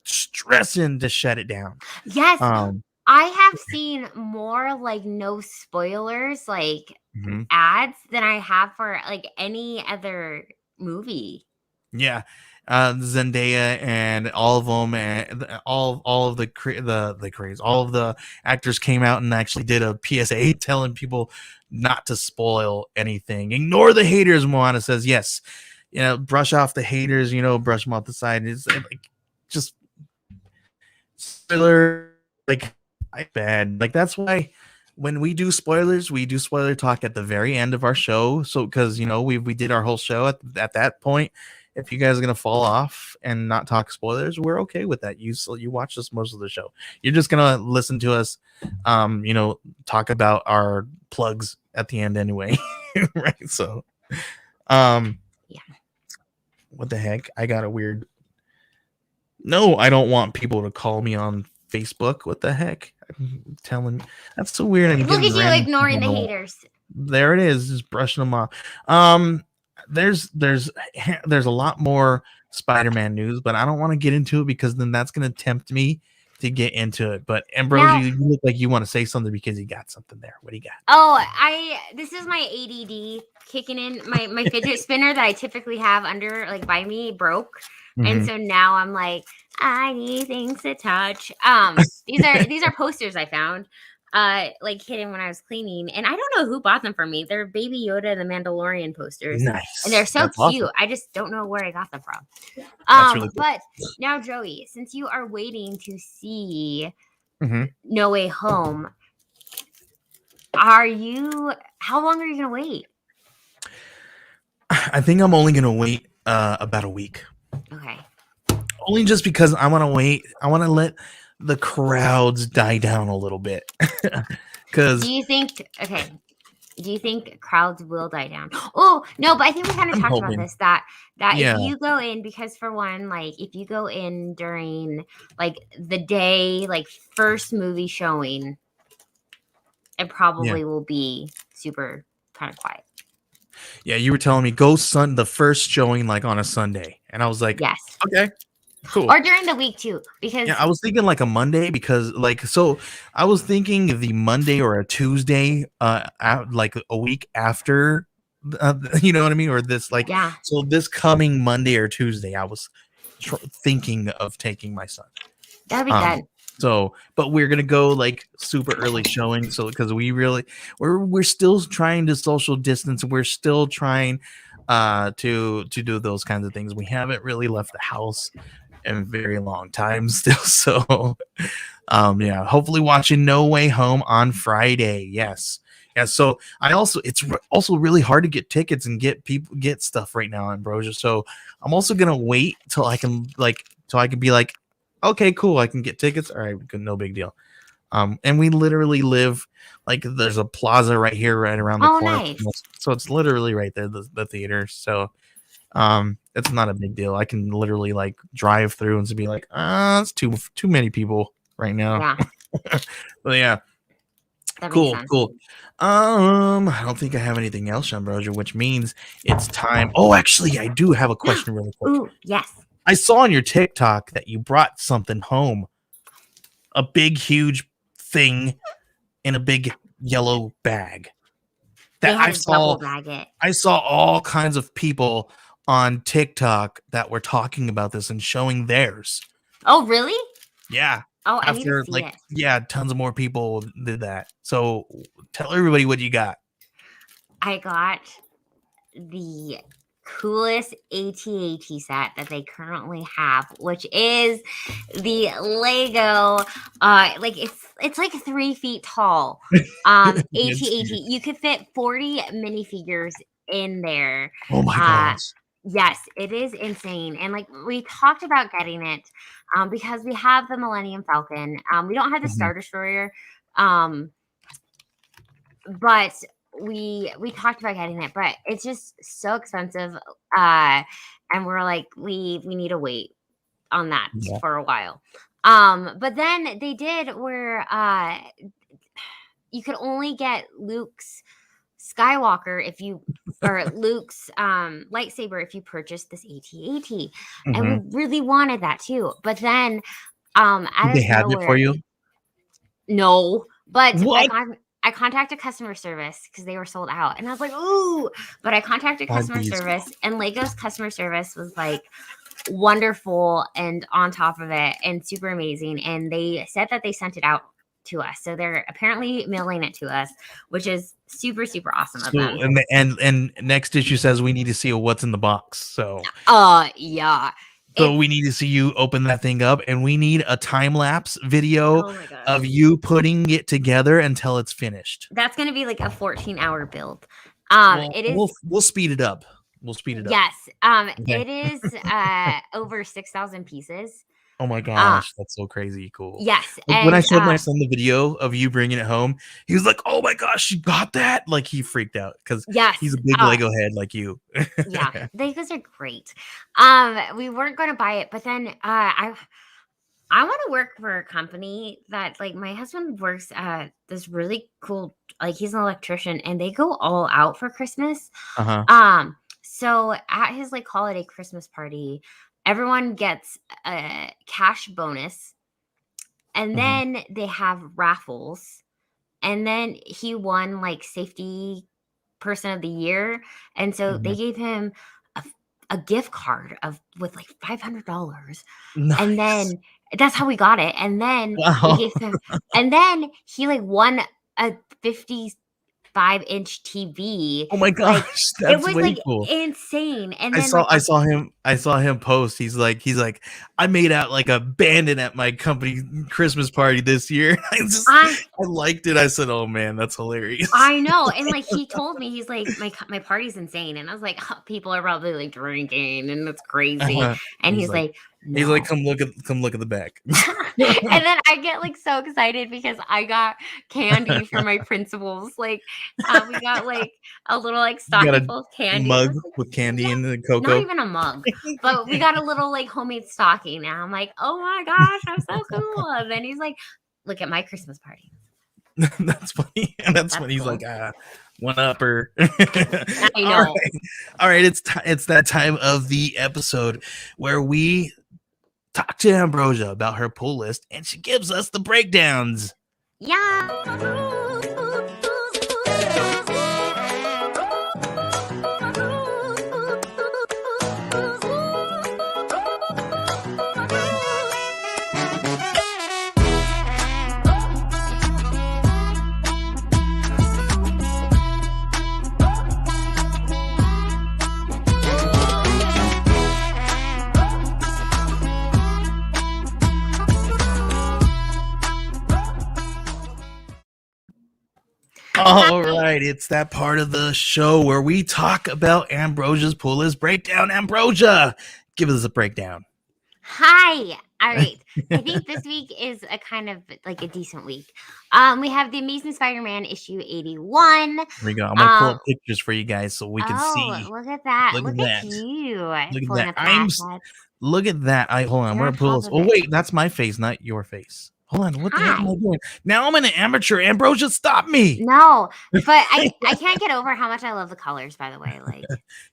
stressing to shut it down. Yes. I have seen more like no spoilers, like ads than I have for like any other movie. Yeah. Zendaya and all of them, and all of the craze, all of the actors came out and actually did a PSA telling people not to spoil anything. Ignore the haters. Moana says yes. Brush off the haters. Brush them off the side. It's like just spoiler bad. Like that's why when we do spoilers, we do spoiler talk at the very end of our show. So because we did our whole show at that point. if you guys are gonna fall off and not talk spoilers, we're okay with that. You watch us most of the show. You're just gonna listen to us, talk about our plugs at the end anyway, right? So, yeah. What the heck? I got a weird. No, I don't want people to call me on Facebook. What the heck? I'm telling. That's so weird. I'm Look at you ignoring the haters. There it is, just brushing them off. There's a lot more Spider-Man news, but I don't want to get into it because then that's going to tempt me to get into it. But Ambrosia, you look like you want to say something because you got something there. What do you got? Oh, this is my ADD kicking in. My fidget spinner that I typically have under by me broke. Mm-hmm. And so now I'm like, I need things to touch. These are posters I found hidden when I was cleaning, and I don't know who bought them for me. They're Baby Yoda and the Mandalorian posters. Nice. And they're so cute. Awesome. I just don't know where I got them from. Really cool. But now, Joey, since you are waiting to see No Way Home, how long are you gonna wait? I think I'm only gonna wait about a week. Okay. Only just because I want to wait. I want to let the crowds die down a little bit. Because do you think crowds will die down? Oh no, but I think we kind of talked about this that if you go in, because for one, if you go in during the day first movie showing, it probably will be super kind of quiet. Yeah, you were telling me go the first showing on a Sunday, and I was like, yes, okay, cool. Or during the week too, because I was thinking a Monday because so I was thinking the Monday or a Tuesday, a week after, you know what I mean, or this So this coming Monday or Tuesday, I was thinking of taking my son. That'd be good. So, but we're gonna go super early showing, so because we're still trying to social distance. We're still trying to do those kinds of things. We haven't really left the house in a very long time still. So, hopefully watching No Way Home on Friday. Yes. Yeah. So it's also really hard to get tickets and get stuff right now, Ambrosia. So I'm also gonna wait till I can be okay, cool. I can get tickets. All right, no big deal. And we literally live there's a plaza right here, right around the corner. Nice. So it's literally right there, the theater. So, it's not a big deal. I can literally drive through and be it's too many people right now. Yeah. But yeah. That cool. I don't think I have anything else, Ambrosia, which means it's time. Oh, actually, I do have a question really quick. Ooh, yes. I saw on your TikTok that you brought something home. A big, huge thing in a big yellow bag. That I saw all kinds of people on TikTok that were talking about this and showing theirs. Oh, really? Yeah. Oh, I need to see it. Yeah, tons of more people did that. So tell everybody what you got. I got the coolest AT-AT set that they currently have, which is the Lego it's 3 feet tall AT-AT. You could fit 40 minifigures in there. Oh my gosh. Yes, it is insane. And we talked about getting it because we have the Millennium Falcon. We don't have the Star Destroyer, but we talked about getting it, but it's just so expensive. And we're we need to wait on that for a while. But then they did where you could only get Luke's Skywalker or Luke's lightsaber if you purchased this AT-AT. And we really wanted that too. But then they had it for you? No, but I contacted customer service because they were sold out, and I was like, "Ooh!" But I contacted customer service, and Lego's customer service was wonderful and on top of it, and super amazing. And they said that they sent it out to us, so they're apparently mailing it to us, which is super super awesome of them. And next issue says we need to see what's in the box. So yeah. So we need to see you open that thing up, and we need a time-lapse video of you putting it together until it's finished. That's going to be a 14-hour build. It is. We'll speed it up. We'll speed it up. Yes. Okay. It is over 6,000 pieces. Oh my gosh, that's so crazy cool. Yes. Like when I showed my son the video of you bringing it home, he was like, "Oh my gosh, you got that!" Like he freaked out because he's a big Lego head like you. Yeah, those are great. We weren't going to buy it, but then I want to work for a company that, like, my husband works at this really cool, like, he's an electrician, and they go all out for Christmas. So at his like holiday Christmas party, everyone gets a cash bonus, and then they have raffles, and then he won like safety person of the year, and so they gave him a gift card with like $500, and then that's how we got it. And then they gave him, and then he like won a 55-inch TV. Oh my gosh, like, that's it was way like cool. insane. And I then saw him post. He's like, I made out like a bandit at my company Christmas party this year. I liked it. I said, oh man, that's hilarious. I know. And like he told me, he's like, my party's insane. And I was like, oh, people are probably like drinking and it's crazy. And he's like, no. He's like, come look at the back. And then I get like so excited because I got candy for my principals. Like we got like a little like stocking full of candy. Mug like, with candy in the cocoa. Not even a mug, but we got a little like homemade stocking. Now I'm like, oh my gosh, I'm so cool. And then he's like, look at my Christmas party. That's funny. And that's when he's cool. Like, one upper. I know. All right. It's that time of the episode where we talk to Ambrosia about her pull list, and she gives us the breakdowns. Yeah. All right, it's that part of the show where we talk about Ambrosia's pull list breakdown. Ambrosia, give us a breakdown. Hi. All right. I think this week is a kind of like a decent week. We have the Amazing Spider-Man issue 81. Here we go. I'm gonna pull up pictures for you guys so we can see. Look at that. Look at you. Look at that. Hold on. I'm gonna pull this. Oh wait, that's my face, not your face. Hold on, what the heck am I doing? Now I'm an amateur. Ambrosia, stop me. No, but I can't get over how much I love the colors, by the way. Like,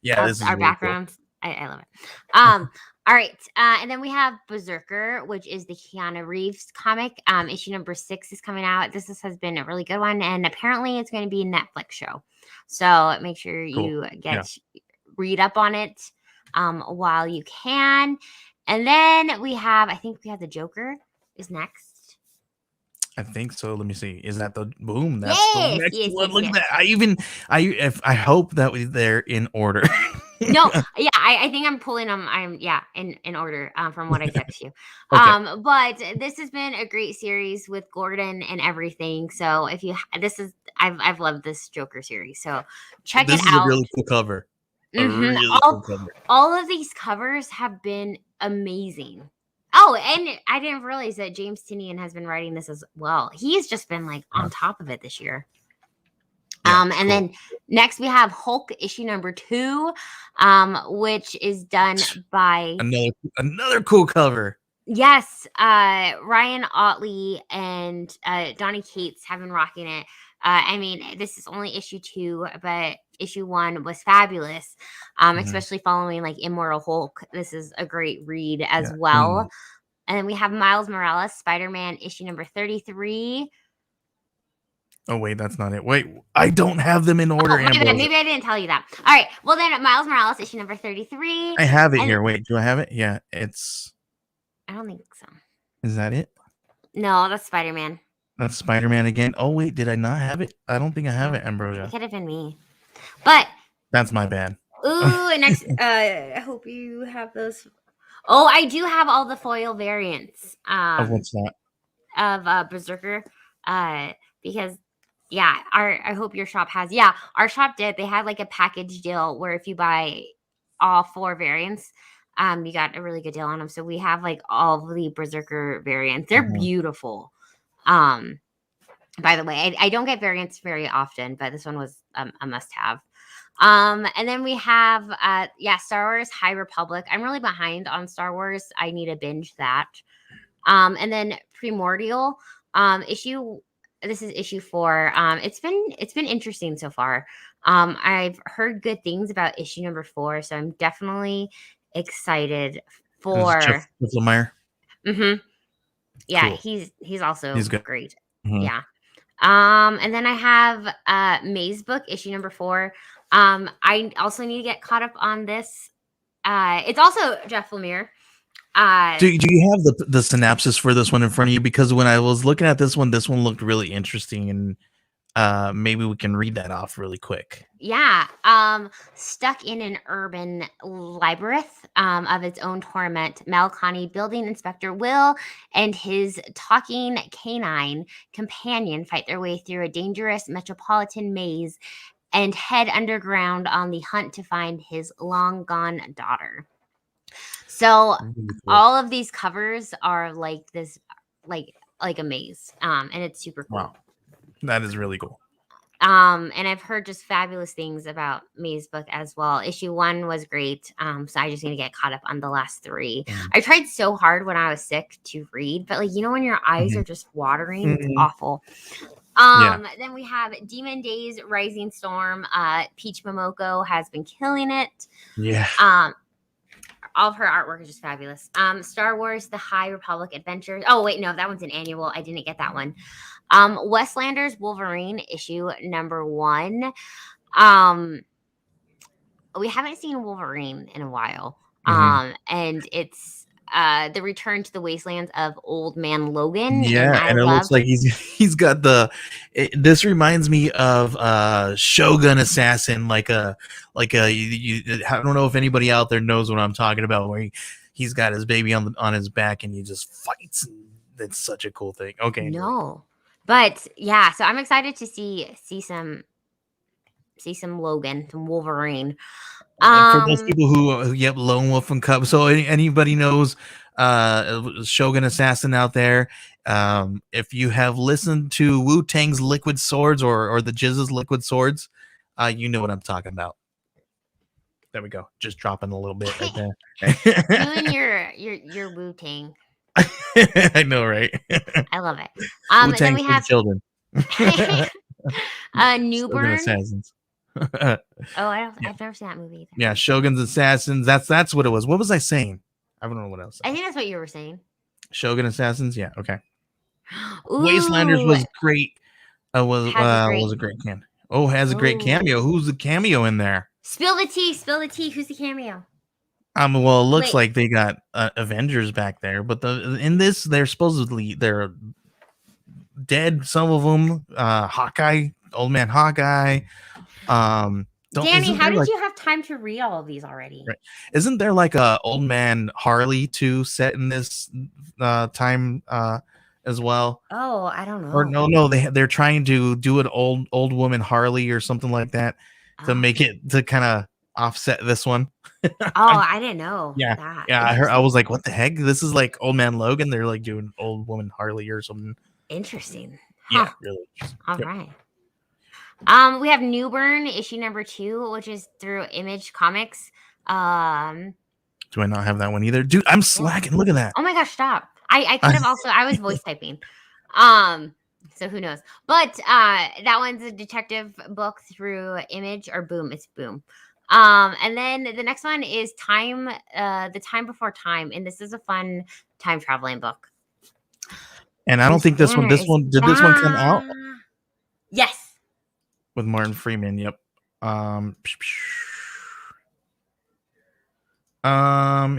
yeah, this is our really backgrounds. Cool. I love it. All right. And then we have Berserker, which is the Keanu Reeves comic. Issue number 6 is coming out. This has been a really good one. And apparently it's going to be a Netflix show. So make sure you read up on it while you can. And then I think we have the Joker is next. I think so. Let me see. Is that the boom? That's the next one. Look at that. I hope that they're in order. No, yeah, I think I'm pulling them. In order from what I text you. Okay. But this has been a great series with Gordon and everything. So I've loved this Joker series. So check it out. This is a really cool cover. Really cool cover. All of these covers have been amazing. Oh, and I didn't realize that James Tynion has been writing this as well. He's just been like on top of it this year. Yeah, and then next we have Hulk issue number 2, which is done by another cool cover. Yes, Ryan Otley and Donny Cates have been rocking it. I mean, this is only issue 2, but issue 1 was fabulous, especially following like Immortal Hulk. This is a great read as well. And then we have Miles Morales, Spider-Man issue number 33. Oh, wait, that's not it. Wait, I don't have them in order. Maybe I didn't tell you that. All right. Well, then Miles Morales issue number 33. I have it here. Wait, do I have it? Yeah, it's... I don't think so. Is that it? No, that's Spider-Man. That's Spider-Man again. Oh, wait, did I not have it? I don't think I have it, Ambrosia. It could have been me. But... That's my bad. Ooh, and next... I hope you have those... Oh, I do have all the foil variants. Of what's that? Of Berserker. Because... Yeah, I hope your shop has. Yeah, our shop did. They had like a package deal where if you buy all 4 variants. You got a really good deal on them. So we have like all of the Berserker variants. They're beautiful. By the way, I don't get variants very often, but this one was a must-have. And then we have Star Wars High Republic. I'm really behind on Star Wars. I need to binge that. And then Primordial issue. This is issue 4. It's been interesting so far. I've heard good things about issue number 4, so I'm definitely excited for Jeff Lemire. Yeah, cool. he's also good. great. Yeah. And then I have May's book, issue number 4. I also need to get caught up on this. It's also Jeff Lemire. Do you have the synopsis for this one in front of you? Because when I was looking at this one looked really interesting, and maybe we can read that off really quick. Yeah. Stuck in an urban labyrinth of its own torment, Malconey building inspector Will and his talking canine companion fight their way through a dangerous metropolitan maze and head underground on the hunt to find his long gone daughter. So all of these covers are like this, like a maze, and it's super cool. Wow, that is really cool. And I've heard just fabulous things about May's book as well. Issue 1 was great. So I just need to get caught up on the last 3. I tried so hard when I was sick to read, but when your eyes are just watering, it's awful. Then we have Demon Days Rising Storm. Peach Momoko has been killing it. Yeah. All of her artwork is just fabulous. Star Wars The High Republic Adventures. Oh, wait, no, that one's an annual. I didn't get that one. Westlanders Wolverine, issue number 1. We haven't seen Wolverine in a while. And it's the return to the wastelands of Old Man Logan. Yeah, and it looks like he's got this reminds me of Shogun Assassin, I don't know if anybody out there knows what I'm talking about, where he's got his baby on his back and he just fights. That's such a cool thing. Okay. No. But yeah, so I'm excited to see some Logan, some Wolverine. For those people who Lone Wolf and Cub. So anybody knows Shogun Assassin out there, if you have listened to Wu-Tang's Liquid Swords or the Jizz's Liquid Swords, you know what I'm talking about. There we go. Just dropping a little bit right there. You and your Wu-Tang. I know, right? I love it. Then we have children. Newburn. Assassins. I've never seen that movie either. Yeah, Shogun's Assassins. That's what it was. What was I saying? I don't know what else. I think that's what you were saying. Shogun Assassins. Yeah. Okay. Ooh, Wastelanders was great. Was a great cameo. Oh, has a great cameo. Who's the cameo in there? Spill the tea. Spill the tea. Who's the cameo? Well, it looks like they got Avengers back there, but in this, they're dead. Some of them, Hawkeye, Old Man Hawkeye. Danny, how did you have time to read all of these already? Right. Isn't there like a Old Man Harley too set in this time as well? Oh, I don't know. Or no, they're trying to do an old woman Harley or something like that to make it to kind of offset this one. I didn't know. Yeah, I was like, what the heck? This is like Old Man Logan. They're like doing Old Woman Harley or something. Interesting. Yeah, really. All right. We have Newburn issue number 2, which is through Image Comics. Do I not have that one either, dude? I'm slacking. Look at that. Oh my gosh, stop! I could have also. I was voice typing. So who knows? But that one's a detective book through Image or Boom. It's Boom. And then the next one is Time. The Time Before Time, and this is a fun time traveling book. And I don't think this one. Did this one come out? Yes. With Martin Freeman. Yep.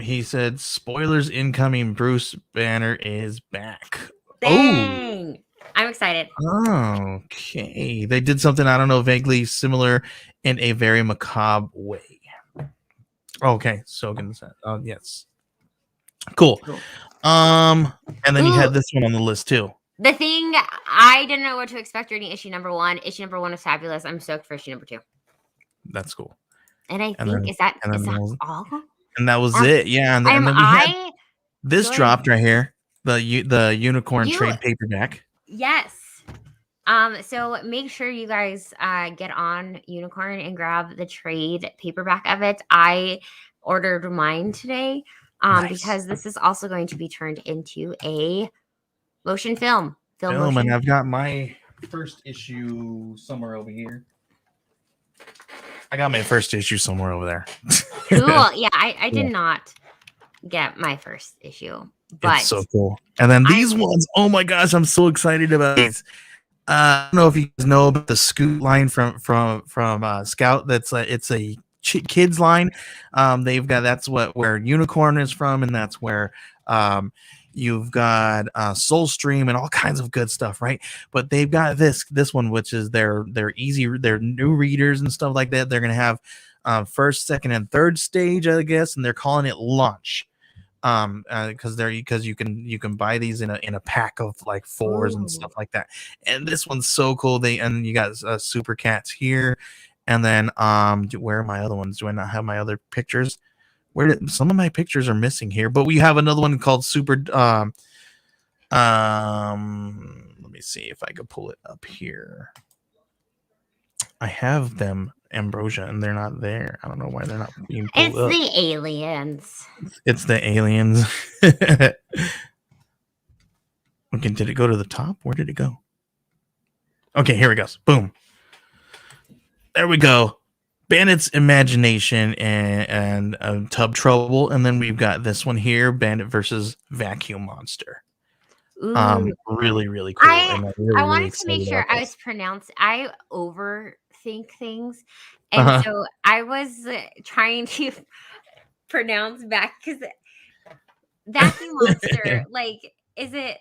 He said spoilers incoming. Bruce Banner is back. Dang. Oh, I'm excited. Okay. They did something, I don't know, vaguely similar in a very macabre way. Okay. So yes. Cool. And then you had this one on the list too. The thing, I didn't know what to expect reading issue number 1. Issue number 1 is fabulous. I'm stoked for issue number 2. That's cool. And I and think then is that that was, all? and that was it. Yeah, and Am then we had I this good? dropped right here, the unicorn You trade paperback. yes. So make sure you guys get on Unicorn and grab the trade paperback of it. I ordered mine today Nice. because this is also going to be turned into a motion film. And I've got my first issue somewhere over here. I got my first issue somewhere over there. Cool. Yeah, I did not get my first issue, but it's so cool. And then these ones, oh my gosh, I'm so excited about these. I don't know if you guys know about the Scoot line from Scout. That's it's a kids line. They've got where Unicorn is from, and that's where you've got Soulstream and all kinds of good stuff, right? But they've got this one, which is their new readers and stuff like that. They're gonna have first, second, and third stage, I guess, and they're calling it Launch. Because you can buy these in a pack of like 4s and stuff like that. And this one's so cool. And you got Super Cats here, and then where are my other ones? Do I not have my other pictures? Where did some of my pictures are missing here? But we have another one called Super. Let me see if I could pull it up here. I have them, Ambrosia, and they're not there. I don't know why they're not being pulled up. It's the aliens. It's the aliens. Okay, did it go to the top? Where did it go? Okay, here it goes. Boom. There we go. Bandit's Imagination and Tub Trouble. And then we've got this one here, Bandit versus Vacuum Monster. Really, really cool. I wanted to make sure I was pronounced. I overthink things. And so I was trying to pronounce back because Vacuum Monster, like, is it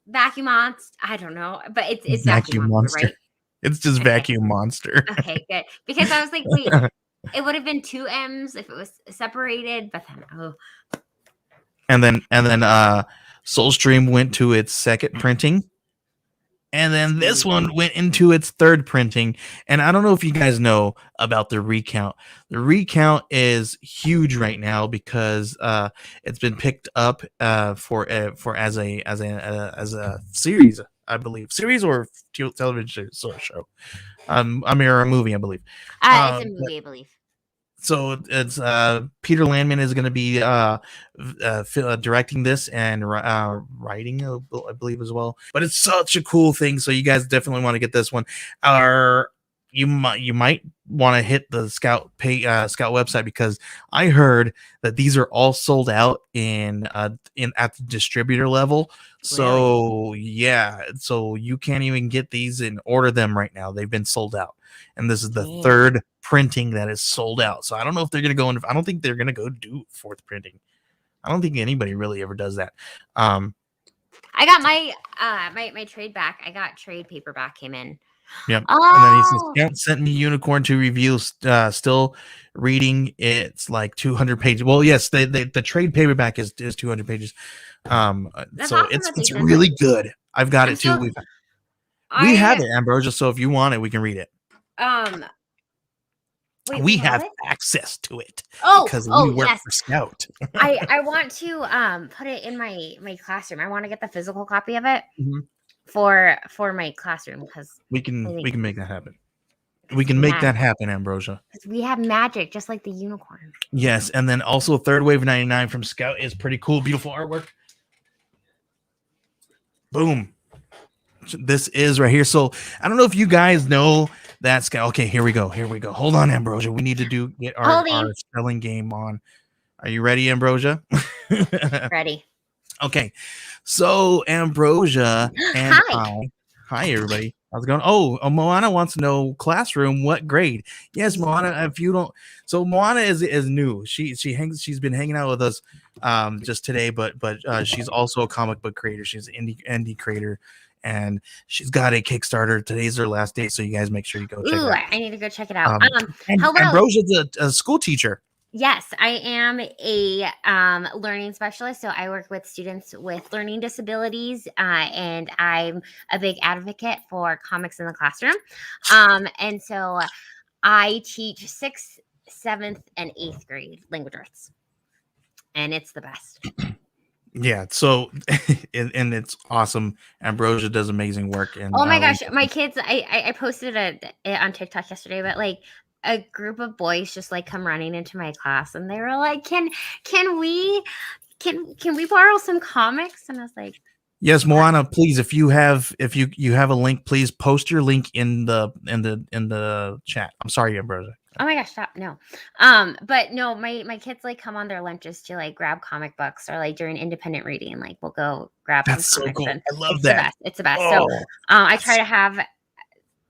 Vacuum Monster? I don't know, but it's Vacuum Monster, right? It's just Vacuum Monster. Okay, good. Because I was like, wait, it would have been 2 M's if it was separated, but then And then Soulstream went to its second printing. And then this one went into its third printing. And I don't know if you guys know about the recount. The recount is huge right now because it's been picked up for as a series, I believe, series or television show. A movie, I believe. It's a movie, I believe. So it's Peter Landman is going to be directing this and writing, I believe, as well. But it's such a cool thing, so you guys definitely want to get this one. You might want to hit the Scout website because I heard that these are all sold out in at the distributor level. So really? Yeah, so you can't even get these and order them right now. They've been sold out, and this is the third printing that is sold out. So I don't know if they're gonna go in. I don't think they're gonna go do fourth printing. I don't think anybody really ever does that. I got my trade back. I got trade paperback came in. Yep. Oh. And then he says, Scout sent me Unicorn to review. Still reading. It's like 200 pages. Well, yes, the trade paperback is 200 pages. So awesome, it's really good. I've got it too. We have it, Ambrosia. So if you want it, we can read it. Wait, we have access to it because we work for Scout. I want to put it in my classroom. I want to get the physical copy of it for my classroom because we can make that happen. We can make that happen, Ambrosia. Because we have magic, just like the Unicorn. Yes, and then also Third Wave 99 from Scout is pretty cool, beautiful artwork. Boom. This is right here. So I don't know if you guys know that Scout. Okay, here we go. Hold on, Ambrosia. We need to get our spelling game on. Are you ready, Ambrosia? Ready. Okay. So Ambrosia and hi everybody. How's it going? Oh, Moana wants to know classroom, what grade? Yes, Moana. If you don't, so Moana is new. She's been hanging out with us just today, but she's also a comic book creator. She's an indie creator, and she's got a Kickstarter. Today's her last day, so you guys make sure you go check it out. I need to go check it out. Hello. Ambrosia's a school teacher. Yes, I am a learning specialist. So I work with students with learning disabilities, and I'm a big advocate for comics in the classroom. And so I teach 6th, 7th, and 8th grade language arts, and it's the best. Yeah, so and it's awesome. Ambrosia does amazing work. And oh my gosh, my kids! I posted it on TikTok yesterday, but like a group of boys just like come running into my class, and they were like, "Can we borrow some comics?" And I was like, yes, Moana, please, if you have a link, please post your link in the chat. I'm sorry, Ambrosia. Oh my gosh, stop. No. But no, my kids like come on their lunches to like grab comic books, or like during independent reading, like we'll go grab That's some so comics. cool. And I love it's that. the best. It's the best. Oh, so I try to have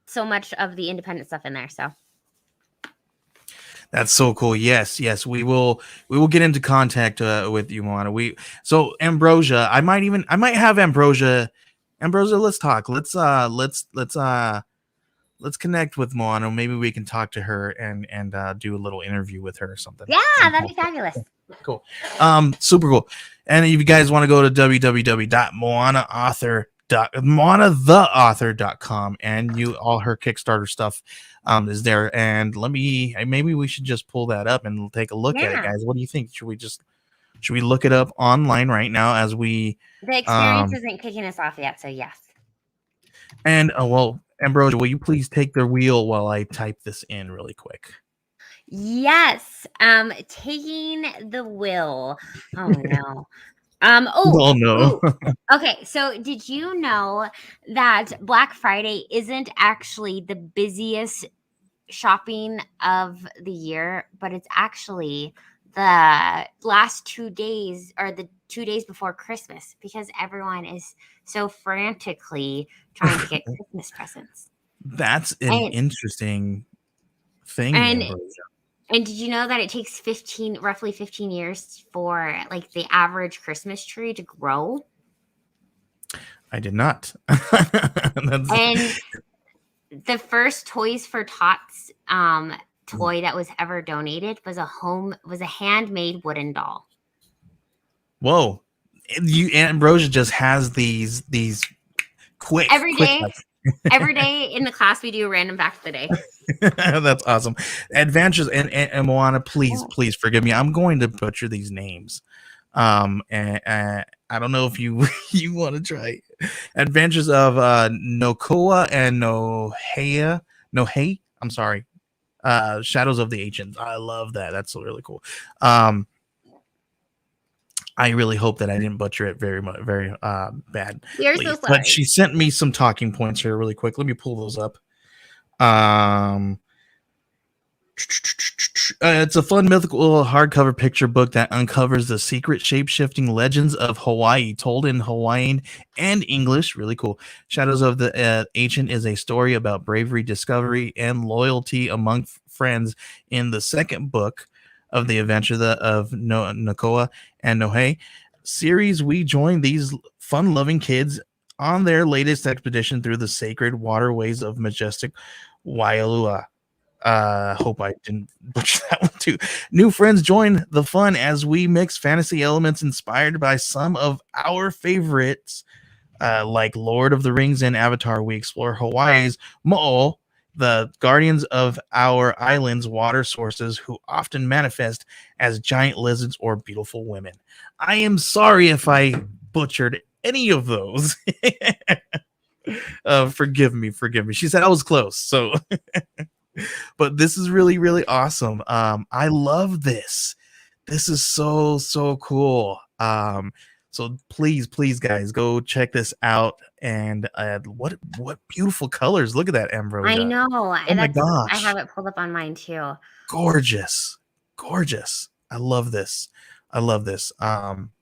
so much of the independent stuff in there. So that's so cool. Yes, we will get into contact with you, Moana. So Ambrosia, I might have Ambrosia, let's talk. Let's connect with Moana. Maybe we can talk to her and do a little interview with her or something. Yeah, that'd be fabulous. Cool. Super cool. And if you guys want to go to moanatheauthor.com, and all her Kickstarter stuff is there. And maybe we should just pull that up and take a look at it, guys. What do you think? Should we look it up online right now as we the experience isn't kicking us off yet, so yes. And well, Ambrosia, will you please take the wheel while I type this in really quick? Yes. Taking the wheel. Oh no. No. Okay, so did you know that Black Friday isn't actually the busiest shopping of the year, but it's actually the last 2 days, or the 2 days before Christmas, because everyone is so frantically trying to get Christmas presents. That's an interesting thing. And did you know that it takes roughly 15 years for like the average Christmas tree to grow? I did not. And the first Toys for Tots toy that was ever donated was a handmade wooden doll. Whoa. Ambrosia just has these quick every day in the class we do a random fact of the day. That's awesome. Adventures and Moana, please forgive me. I'm going to butcher these names. And I don't know if you want to try. Adventures of Nokoa and Nohei. I'm sorry. Shadows of the Ancients. I love that. That's really cool. I really hope that I didn't butcher it very bad. You're so sorry. But she sent me some talking points here really quick. Let me pull those up. It's a fun mythical hardcover picture book that uncovers the secret shape-shifting legends of Hawaii, told in Hawaiian and English. Really cool. Shadows of the Ancient is a story about bravery, discovery, and loyalty among friends. In the second book of the adventure of Nokoa and Nohei series, we join these fun-loving kids on their latest expedition through the sacred waterways of majestic Waialua. Hope I didn't butcher that one too. New friends join the fun as we mix fantasy elements inspired by some of our favorites, like Lord of the Rings and Avatar. We explore Hawaii's mo'o, the guardians of our island's water sources, who often manifest as giant lizards or beautiful women. I am sorry if I butchered any of those. Forgive me. She said I was close, so but this is really, really awesome. I love this. This is so cool. So please guys, go check this out. And what beautiful colors. Look at that, Ambrosia. I know. Oh my gosh. I have it pulled up on mine too. Gorgeous. I love this.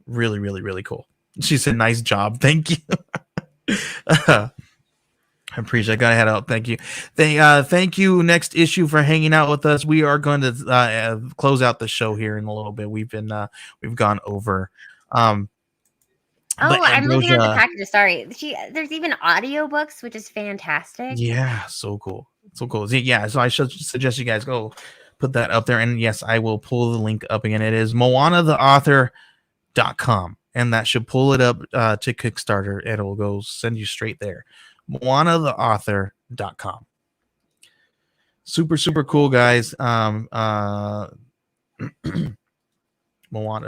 Really, really, really cool. She said, nice job. Thank you. I appreciate it. I gotta head out. Thank you. Thank you, Next Issue, for hanging out with us. We are going to close out the show here in a little bit. We've gone over. I'm looking at the packages. Sorry. There's even audiobooks, which is fantastic. Yeah, so cool. Yeah, so I should suggest you guys go put that up there. And yes, I will pull the link up again. It is moanatheauthor.com. And that should pull it up to Kickstarter, and it will go send you straight there. moanatheauthor.com. Super cool, guys. Moana,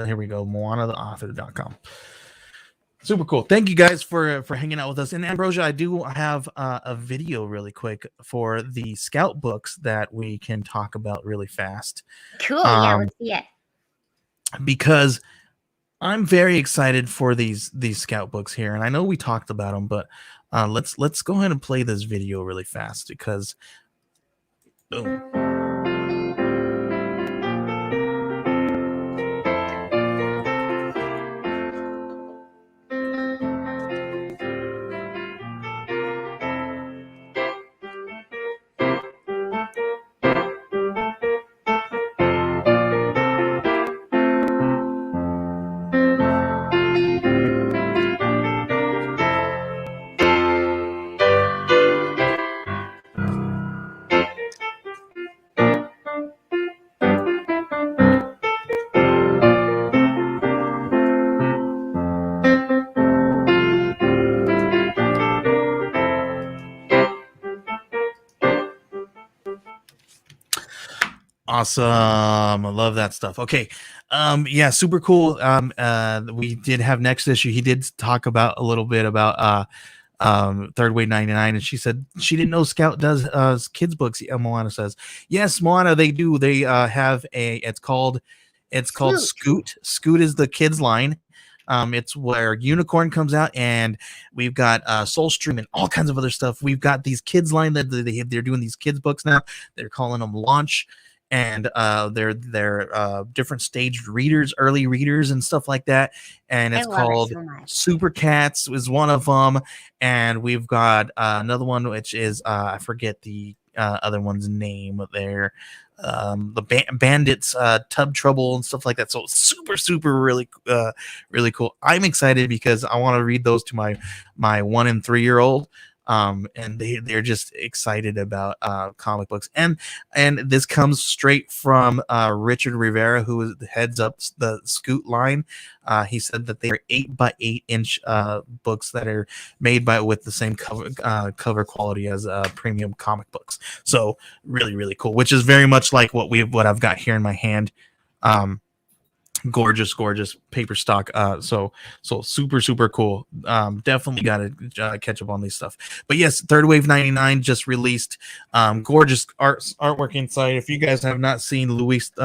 here we go. MoanaTheAuthor.com. Super cool. Thank you guys for hanging out with us. And Ambrosia, I do have a video really quick for the Scout books that we can talk about really fast. Cool. Yeah, let's see it. Because I'm very excited for these Scout books here, and I know we talked about them, but let's go ahead and play this video really fast because. Boom. Awesome. I love that stuff. Okay. Yeah, super cool. We did have next issue. He did talk about a little bit about Third Wave 99, and she said she didn't know Scout does kids books. Moana says, yes, Moana, they do. They have it's called Scoot. Scoot is the kids line. It's where Unicorn comes out, and we've got Soulstream and all kinds of other stuff. We've got these kids line that they're doing these kids books now. They're calling them Launch. And they're different staged readers, early readers, and stuff like that. And it's called Super Cats is one of them. And we've got another one, which is I forget the other one's name there. The Bandits, Tub Trouble, and stuff like that. So super really cool. I'm excited because I want to read those to my 1 and 3 year old. And they're just excited about comic books, and this comes straight from Richard Rivera, who heads up the Scoot line. He said that they are 8x8-inch books that are made with the same cover quality as premium comic books. So really cool, which is very much like what I've got here in my hand. Gorgeous paper stock. So super cool. Definitely gotta catch up on these stuff. But yes, Third Wave 99 just released gorgeous artwork inside. If you guys have not seen Luis's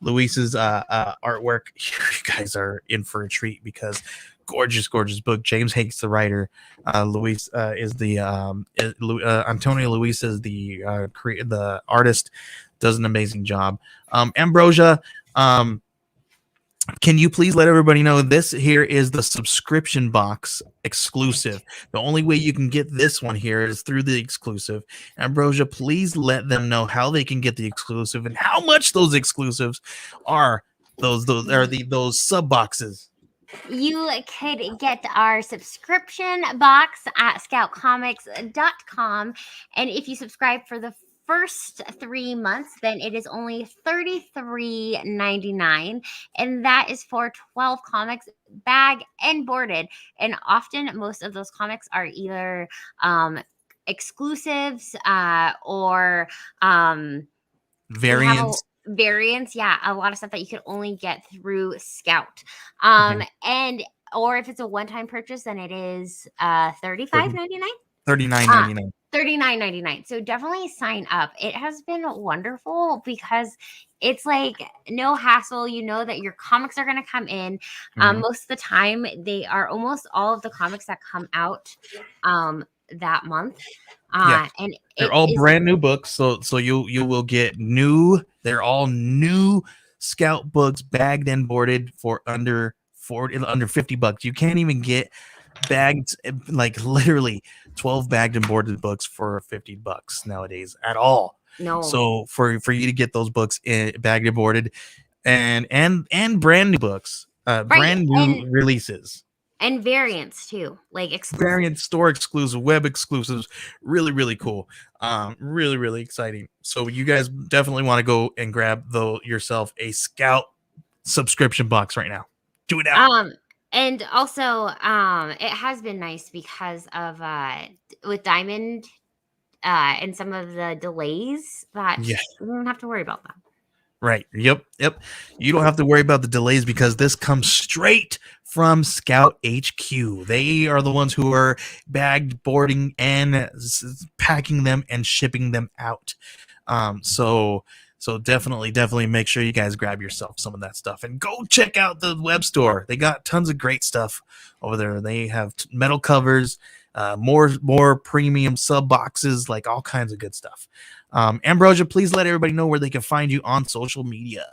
artwork, you guys are in for a treat because gorgeous book. James Hakes, the writer. Luis is the Antonio Luis is the artist. Does an amazing job. Ambrosia, can you please let everybody know this here is the subscription box exclusive? The only way you can get this one here is through the exclusive. Ambrosia, please let them know how they can get the exclusive and how much those exclusives are. Those sub boxes. You could get our subscription box at scoutcomics.com, and if you subscribe for the first 3 months, then it is only $33.99, and that is for 12 comics, bag and boarded. And often most of those comics are either exclusives or variants. Yeah, a lot of stuff that you can only get through Scout. And or if it's a one-time purchase, then it is $35.99. $39.99. $39.99. So definitely sign up. It has been wonderful because it's like no hassle. You know that your comics are going to come in. Most of the time, they are almost all of the comics that come out that month. And they're all brand new books. So you will get new. They're all new Scout books, bagged and boarded for under $50. You can't even get bagged, like literally 12 bagged and boarded books for $50 nowadays at all. No. So for you to get those books bagged and boarded and brand new books, brand new releases. And variants too, like variants, store exclusive, web exclusives, really cool. Really exciting. So you guys definitely want to go and grab yourself a Scout subscription box right now. Do it now. And also, it has been nice because of with Diamond and some of the delays that we don't have to worry about that. Right. Yep. You don't have to worry about the delays because this comes straight from Scout HQ. They are the ones who are bagged, boarding, and packing them and shipping them out. So definitely make sure you guys grab yourself some of that stuff and go check out the web store. They got tons of great stuff over there. They have metal covers, more premium sub boxes, like all kinds of good stuff. Ambrosia, please let everybody know where they can find you on social media.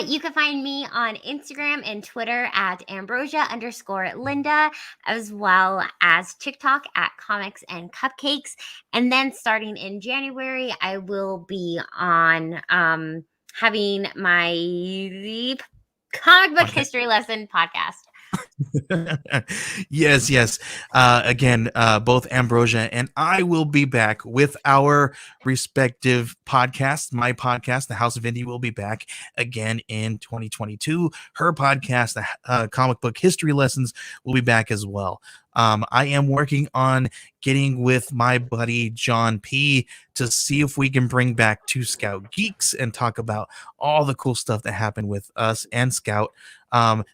You can find me on Instagram and Twitter at Ambrosia_Linda, as well as TikTok at Comics and Cupcakes. And then starting in January, I will be on having my comic book history lesson podcast. Yes. Again, both Ambrosia and I will be back with our respective podcasts. My podcast, The House of Indie, will be back again in 2022. Her podcast, the Comic Book History Lessons, will be back as well. I am working on getting with my buddy John P to see if we can bring back Two Scout Geeks and talk about all the cool stuff that happened with us and Scout.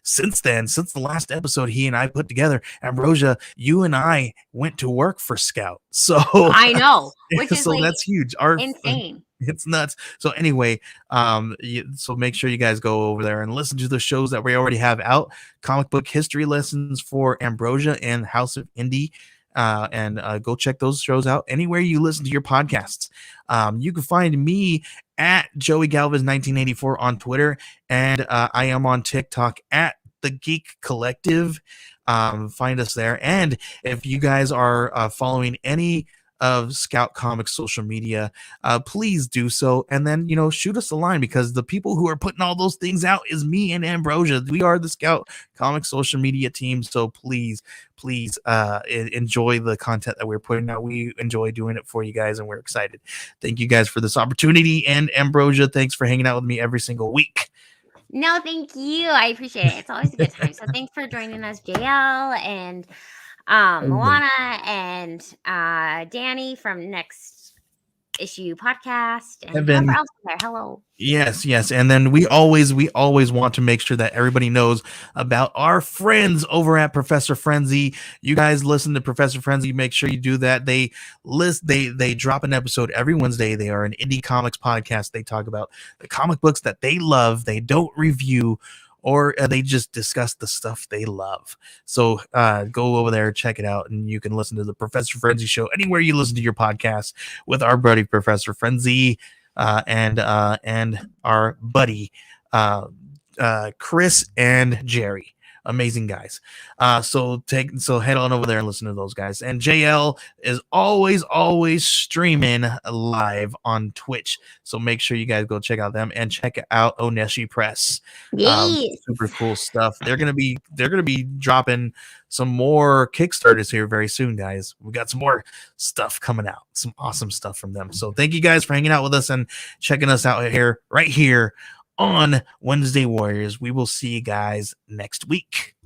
Since the last episode he and I put together, Ambrosia, you and I went to work for Scout. So I know, which is so like that's huge. Insane. It's nuts. So anyway, so make sure you guys go over there and listen to the shows that we already have out. Comic Book History Lessons for Ambrosia and House of Indie. And go check those shows out anywhere you listen to your podcasts. You can find me at Joey Galvez 1984 on Twitter, and I am on TikTok at The Geek Collective. Find us there. And if you guys are following any of Scout Comics social media, please do so, and then shoot us a line, because the people who are putting all those things out is me and Ambrosia. We are the Scout Comics social media team, so please enjoy the content that we're putting out. We enjoy doing it for you guys, and we're excited. Thank you guys for this opportunity, and Ambrosia, thanks for hanging out with me every single week. No, thank you. I appreciate it. It's always a good time. So thanks for joining us, JL and Moana and Danny from Next Issue Podcast, and whoever else is there. Hello. Yes, and then we always want to make sure that everybody knows about our friends over at Professor Frenzy. You guys listen to Professor Frenzy, make sure you do that. They drop an episode every Wednesday. They are an indie comics podcast. They talk about the comic books that they love. They don't review, or they just discuss the stuff they love. So go over there, check it out, and you can listen to the Professor Frenzy show anywhere you listen to your podcast with our buddy Professor Frenzy and our buddy Chris and Jerry. Amazing guys. So head on over there and listen to those guys. And JL is always streaming live on Twitch. So make sure you guys go check out them and check out Oneshi Press. Super cool stuff. They're gonna be dropping some more Kickstarters here very soon, guys. We got some more stuff coming out. Some awesome stuff from them. So thank you guys for hanging out with us and checking us out right here on Wednesday Warriors. We will see you guys next week.